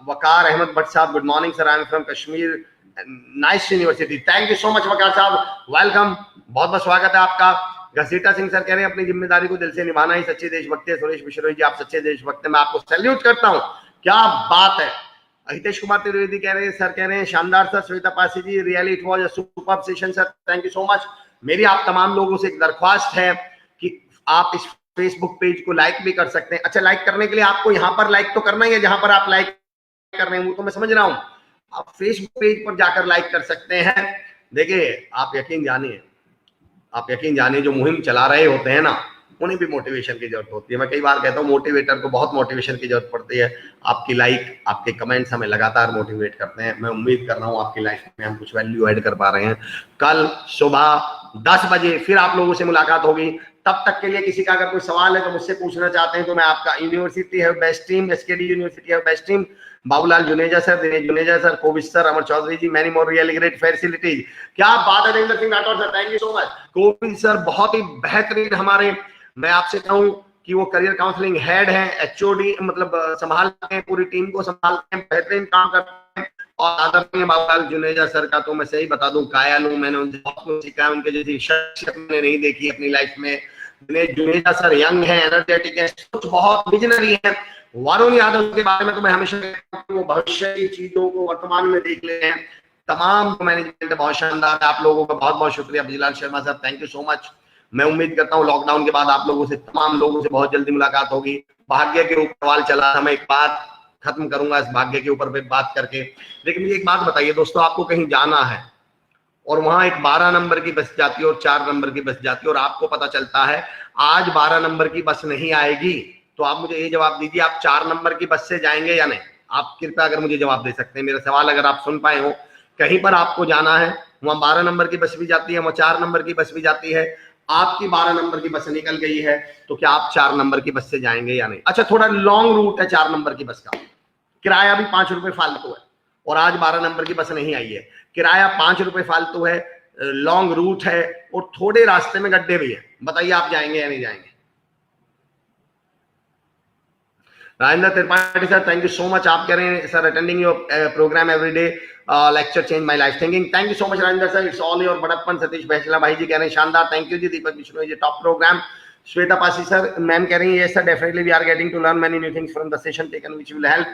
वकार अहमद भट्ट साहब, good morning sir, I am from Kashmir nice university. Thank you so much Waqar साहब, वेलकम, बहुत बहुत स्वागत है आपका। घसीटा सिंह सर कह रहे हैं अपनी जिम्मेदारी को दिल से निभाना ही सच्चे देशभक्त है। सुरेश बिश्नोई जी, आप सच्चे देशभक्त हैं, मैं आपको सैल्यूट करता हूं, क्या बात है। हितेश कुमार त्रिवेदी कह रहे हैं सर, कह रहे हैं शानदार sir. Shweta Pasi ji, really it was a superb session sir, thank you so much. मेरी आप तमाम लोगों से एक दरख्वास्त है कि आप इस फेसबुक पेज को लाइक भी कर सकते हैं। अच्छा, लाइक करने के लिए आपको यहाँ पर लाइक तो करना ही है, जहां पर आप लाइक कर रहे हैं वो तो मैं समझ रहा हूं। आप फेसबुक पेज पर जाकर लाइक कर सकते हैं। देखिए, आप यकीन जानिए जो मुहिम चला रहे होते हैं ना, उन्हें भी मोटिवेशन की जरूरत होती है। मैं कई बार कहता हूँ मोटिवेटर को बहुत मोटिवेशन की जरूरत पड़ती है। आपकी लाइक, आपके कमेंट्स हमें लगातार मोटिवेट करते हैं। मैं उम्मीद कर रहा हूँ आपकी लाइफ में हम कुछ वैल्यू ऐड कर पा रहे हैं। कल सुबह 10 बजे फिर आप लोगों से मुलाकात होगी। तब तक के लिए किसी का अगर कोई सवाल है तो मुझसे पूछना चाहते हैं तो मैं आपका यूनिवर्सिटी है बेस्ट टीम, एसकेडी यूनिवर्सिटी है best team, Babulal Juneja sir, Dinesh Juneja sir, Kovid sir, Amar Chaudhary ji, many more really great facilities. क्या बात है Devendra Singh Rathore sir, thank you so much. Kovid sir बहुत ही बेहतरीन हमारे, मैं आपसे कहूं कि वो करियर काउंसलिंग हेड हैं, एचओडी मतलब संभालते हैं, पूरी टीम को संभालते हैं, बेहतरीन काम करते हैं। और आदरणीय बाबूलाल जुनेजा सर का तो मैं सही बता दूं कायल हूं, मैंने उनसे बहुत कुछ सीखा है। उनके जैसी शख्सियत मैंने नहीं देखी अपनी लाइफ में। दिनेश जुनेजा सर यंग है, एनर्जेटिक है, कुछ बहुत विजनरी है। वरुण यादव के बारे में तो मैं हमेशा कहता हूं वो भविष्य की चीजों को वर्तमान में देख ले हैं। तमाम मैनेजमेंट बहुत शानदार है। आप लोगों का बहुत बहुत शुक्रिया। ब्रिजलाल शर्मा साहब, थैंक यू सो मच। मैं उम्मीद करता हूँ लॉकडाउन के बाद आप लोगों से, तमाम लोगों से बहुत जल्दी मुलाकात होगी। भाग्य के ऊपर सवाल चला था, मैं एक बात खत्म करूंगा इस भाग्य के ऊपर बात करके। लेकिन मुझे एक बात बताइए दोस्तों, आपको कहीं जाना है और वहां एक 12 नंबर की बस जाती है और 4 नंबर की बस जाती है और आपको पता चलता है आज 12 नंबर की बस नहीं आएगी, तो आप मुझे ये जवाब दीजिए, आप 4 नंबर की बस से जाएंगे या नहीं? आप कृपया अगर मुझे जवाब दे सकते हैं, मेरा सवाल अगर आप सुन पाए हो। कहीं पर आपको जाना है, वहां 12 नंबर की बस भी जाती है, वहां 4 नंबर की बस भी जाती है, आपकी 12 नंबर की बस निकल गई है, तो क्या आप 4 नंबर की बस से जाएंगे या नहीं? अच्छा, थोड़ा लॉन्ग रूट है 4 नंबर की बस का, किराया भी 5 रुपए फालतू है और आज 12 नंबर की बस नहीं आई है, किराया 5 रुपए फालतू है, लॉन्ग रूट है और थोड़े रास्ते में गड्ढे भी है। बताइए आप जाएंगे या नहीं जाएंगे? Rajendra Tripathi sir, thank you so much. आप कह रहे हैं sir attending your programme every day lecture change my life thinking. Thank you so much Rajendra sir, it's all your बड़प्पन। सतीश बहसला भाई जी कह रहे हैं शानदार, थैंक यू जी। Deepak Bishnoi ji, top programme. Shweta Pasi sir, ma'am कह रही है yes sir, definitely we are getting to learn many new things from the session taken which will help.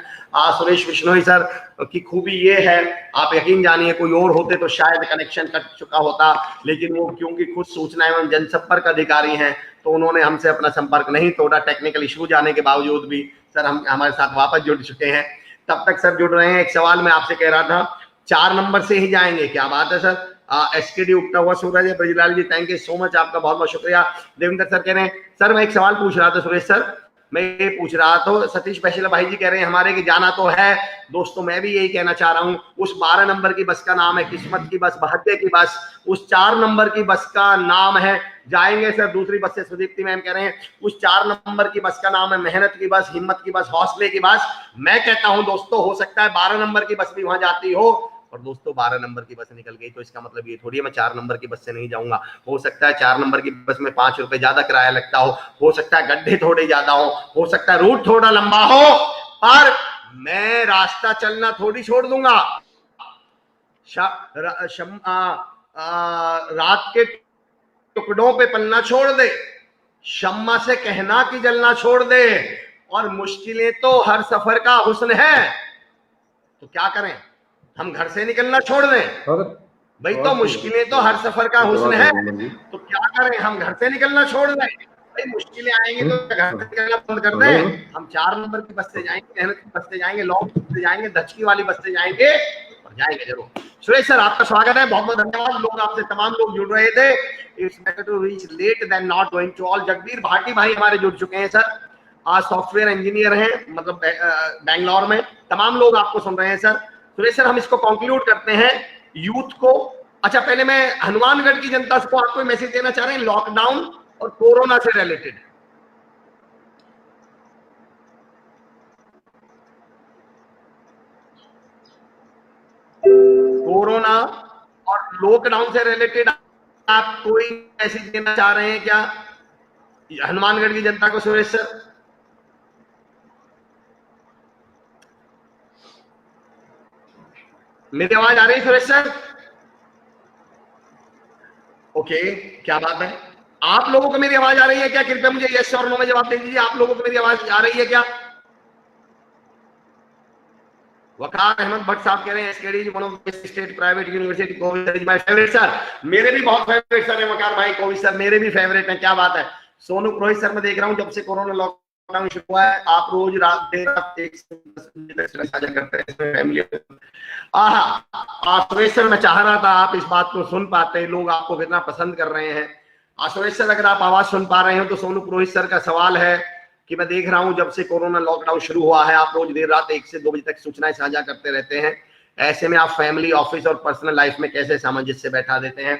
Suresh Bishnoi sir की खूबी ये है, आप यकीन जानिए कोई और होते तो शायद कनेक्शन कट चुका होता, लेकिन वो क्योंकि खुद सूचना एवं जनसंपर्क अधिकारी हैं तो उन्होंने हमसे अपना संपर्क नहीं तोड़ा। टेक्निकल इशू जाने के बावजूद भी सर हम हमारे साथ वापस जुड़ चुके हैं। तब तक सर जुड़ रहे हैं। एक सवाल मैं आपसे कह रहा था, 4 नंबर से ही जाएंगे? क्या बात है सर। एसकेडी उगता हुआ सूरज है। ब्रजलाल जी, थैंक यू सो मच, आपका बहुत बहुत शुक्रिया। देवेंद्र सर कह रहे हैं सर मैं एक सवाल पूछ रहा था, सुरेश सर मैं ये पूछ रहा था, सतीश बहसला भाई जी कह रहे हैं हमारे की जाना तो है। दोस्तों मैं भी यही कहना चाह रहा हूं, उस 12 नंबर की बस का नाम है किस्मत की बस, भाग्य की बस। उस 4 नंबर की बस का नाम है जाएंगे सर दूसरी बस से। सुदीप्ति मैम कह रहे हैं उस 4 नंबर की बस का नाम है मेहनत की बस, हिम्मत की बस, हौसले की बस। मैं कहता हूं दोस्तों हो सकता है 12 नंबर की बस भी वहां जाती हो, और दोस्तों 12 नंबर की बस निकल गई तो इसका मतलब ये थोड़ी है मैं 4 नंबर की बस से नहीं जाऊंगा। हो सकता है 4 नंबर की बस में 5 रुपए ज्यादा किराया लगता हो सकता है गड्ढे थोड़े ज्यादा हो सकता है रूट थोड़ा लंबा हो, पर मैं रास्ता चलना थोड़ी छोड़ दूंगा। रात के टुकड़ों पे पलना छोड़ दे, शम्मा से कहना कि जलना छोड़ दे, और मुश्किलें तो हर सफर का हुस्न है। तो क्या करें, हम घर से निकलना छोड़ दें? भाई तो मुश्किलें तो हर सफर का हुस्न है, तो क्या करें, हम घर से निकलना छोड़ दें? भाई मुश्किलें आएंगी तो घर से निकलना बंद कर दें? हम 4 नंबर की बस से जाएंगे, मेहनत की बस से जाएंगे, लॉन्ग बस से जाएंगे, धचकी वाली बस से जाएंगे, और जाएंगे जरूर। सुरेश सर आपका स्वागत है, बहुत बहुत धन्यवाद। लोग आपसे तमाम लोग जुड़ रहे थे। It's better to reach late than not going to all. Jagbir Bhati भाई हमारे जुड़ चुके हैं सर, आज सॉफ्टवेयर इंजीनियर हैं, मतलब बैंगलोर में। तमाम लोग आपको सुन रहे हैं सर। सुरेश सर हम इसको कंक्लूड करते हैं यूथ को। अच्छा पहले मैं हनुमानगढ़ की जनता को आपको मैसेज देना चाह रहे हैं लॉकडाउन और कोरोना से रिलेटेड। कोरोना और लॉकडाउन से रिलेटेड आप कोई मैसेज देना चाह रहे हैं क्या हनुमानगढ़ की जनता को सुरेश सर? मेरी आवाज आ रही है सुरेश सर? ओके क्या बात है, आप लोगों को मेरी आवाज आ रही है क्या? कृपया मुझे यस और नो में जवाब दे दीजिए, आप लोगों को मेरी आवाज आ रही है क्या? वकार अहमद भट्ट साहब कह रहे हैं SKD one of state private university Covid sir is my favourite sir. मेरे भी बहुत फेवरेट सर है वकार भाई, कोविड सर मेरे भी फेवरेट हैं, क्या बात है। सोनू पुरोहित सर मैं देख रहा हूं जब से कोरोना लॉकडाउन शुरू हुआ है आप रोज रात देर रात 1 से 10 बजे तक साझा करते हैं फैमिली। सुरेश सर मैं चाह रहा था आप इस बात को सुन पाते, लोग आपको कितना पसंद कर रहे हैं। सुरेश सर अगर आप आवाज सुन पा रहे हो तो सोनू पुरोहित सर का सवाल है कि मैं देख रहा हूं जब से कोरोना लॉकडाउन शुरू हुआ है आप रोज देर रात 1 से 2 बजे तक सूचनाएं साझा करते रहते हैं, ऐसे में आप फैमिली ऑफिस और पर्सनल लाइफ में कैसे सामंजस्य बैठा देते हैं?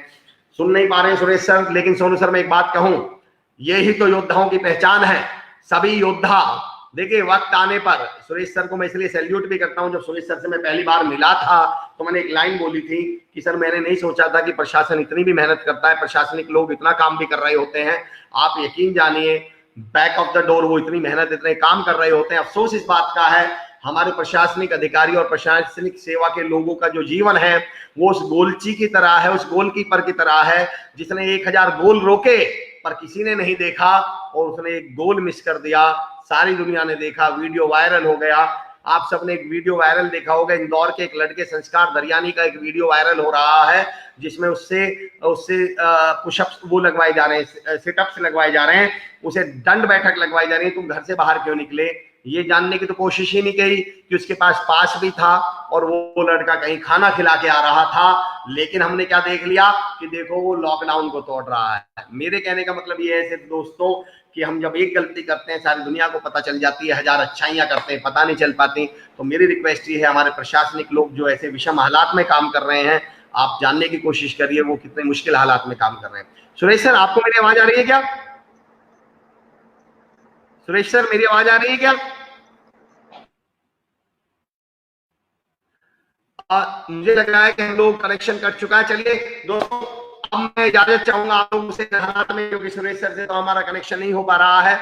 सुन नहीं पा रहे हैं सुरेश सर, लेकिन सोनू सर मैं एक बात कहूं, यही तो योद्धाओं की पहचान है। सभी योद्धा देखिए वक्त आने पर, सुरेश सर को मैं इसलिए सैल्यूट भी करता हूं, जब सुरेश सर से मैं पहली बार मिला था तो मैंने एक लाइन बोली थी कि सर मैंने नहीं सोचा था कि प्रशासन इतनी भी मेहनत करता है, प्रशासनिक लोग इतना काम भी कर रहे होते हैं। आप यकीन जानिए बैक ऑफ द डोर वो इतनी मेहनत इतने काम कर रहे होते हैं। अफसोस इस बात का है हमारे प्रशासनिक अधिकारी और प्रशासनिक सेवा के लोगों का जो जीवन है वो उस गोलची की तरह है, उस गोलकीपर की तरह है जिसने 1000 गोल रोके पर किसी ने नहीं देखा और उसने एक गोल मिस कर दिया। सारी दुनिया ने देखा, वीडियो वायरल हो गया। आप सबने एक वीडियो वायरल देखा होगा, इंदौर के एक लड़के संस्कार दरियानी का एक वीडियो वायरल हो रहा है जिसमें उससे पुशअप्स वो लगवाए जा रहे हैं, सिटअप्स लगवाए जा रहे हैं, उसे दंड बैठक लगवाई जा रही है, तुम घर से बाहर क्यों निकले, ये जानने की तो कोशिश ही नहीं की कि उसके पास पास भी था और वो लड़का कहीं खाना खिला के आ रहा था। लेकिन हमने क्या देख लिया कि देखो वो लॉकडाउन को तोड़ रहा है। मेरे कहने का मतलब ये है सिर्फ दोस्तों कि हम जब एक गलती करते हैं सारी दुनिया को पता चल जाती है, 1000 अच्छाइयां करते हैं पता नहीं चल पाती। तो मेरी रिक्वेस्ट ये है हमारे प्रशासनिक लोग जो ऐसे विषम हालात में काम कर रहे हैं, आप जानने की कोशिश करिए वो कितने मुश्किल हालात में काम कर रहे हैं। सुरेश सर आपको मेरी आवाज आ रही है क्या? सुरेश सर मेरी आवाज आ रही है क्या? मुझे लग रहा है कि हम लोग कनेक्शन कर चुका है। चलिए दोस्तों अब मैं इजाजत चाहूंगा आप लोगों से में, क्योंकि सुरेश सर से तो हमारा कनेक्शन नहीं हो पा रहा है।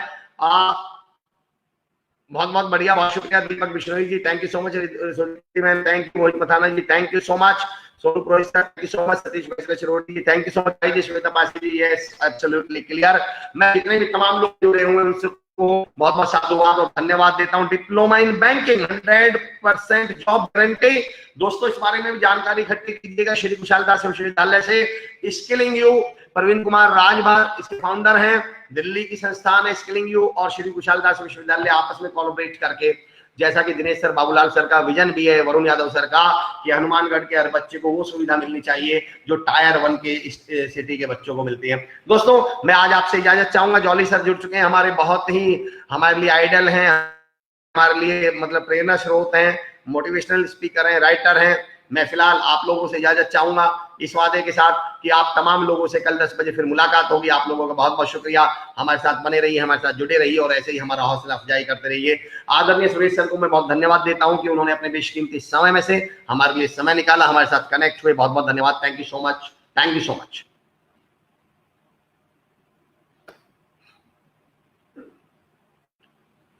बहुत बहुत बढ़िया, बहुत शुक्रिया Deepak Bishnoi ji, thank you so much. Thank you Mohit Mathana ji, thank you so much. Sonu Purohit sir thank you so much. Satish Chiroti ji thank you so much. Shweta Pasi ji yes absolutely clear. मैं जितने भी तमाम लोग जुड़े हुए हैं उनसे को बहुत बहुत साधुवाद और धन्यवाद देता हूं। Diploma in banking 100% job guarantee. दोस्तों इस बारे में भी जानकारी इकट्ठी कीजिएगा श्री कुशाल दास विश्वविद्यालय से। स्किलिंग यू प्रवीण कुमार राजभर इसके फाउंडर हैं, दिल्ली की संस्थान है स्किलिंग यू और श्री कुशाल दास विश्वविद्यालय आपस में कोलैबोरेट करके, जैसा कि दिनेश सर बाबूलाल सर का विजन भी है, वरुण यादव सर का, कि हनुमानगढ़ के हर बच्चे को वो सुविधा मिलनी चाहिए जो टायर 1 के सिटी के बच्चों को मिलती है। दोस्तों मैं आज आपसे इजाजत चाहूंगा। जॉली सर जुड़ चुके हैं, हमारे बहुत ही हमारे लिए आइडल हैं, हमारे लिए मतलब प्रेरणा स्रोत हैं, मोटिवेशनल स्पीकर हैं, राइटर हैं। मैं फिलहाल आप लोगों से इजाजत चाहूंगा इस वादे के साथ कि आप तमाम लोगों से कल 10 बजे फिर मुलाकात होगी। आप लोगों का बहुत बहुत शुक्रिया, हमारे साथ बने रहिए, हमारे साथ जुड़े रहिए और ऐसे ही हमारा हौसला अफजाई करते रहिए। आदरणीय सुरेश सर को मैं बहुत धन्यवाद देता हूं कि उन्होंने अपने बेशकीमती समय में से हमारे लिए समय निकाला, हमारे साथ कनेक्ट हुए। बहुत बहुत धन्यवाद, thank you so much, thank you so much.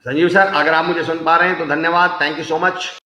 Sanjeev sir अगर आप मुझे सुन पा रहे हैं तो धन्यवाद, थैंक यू सो मच।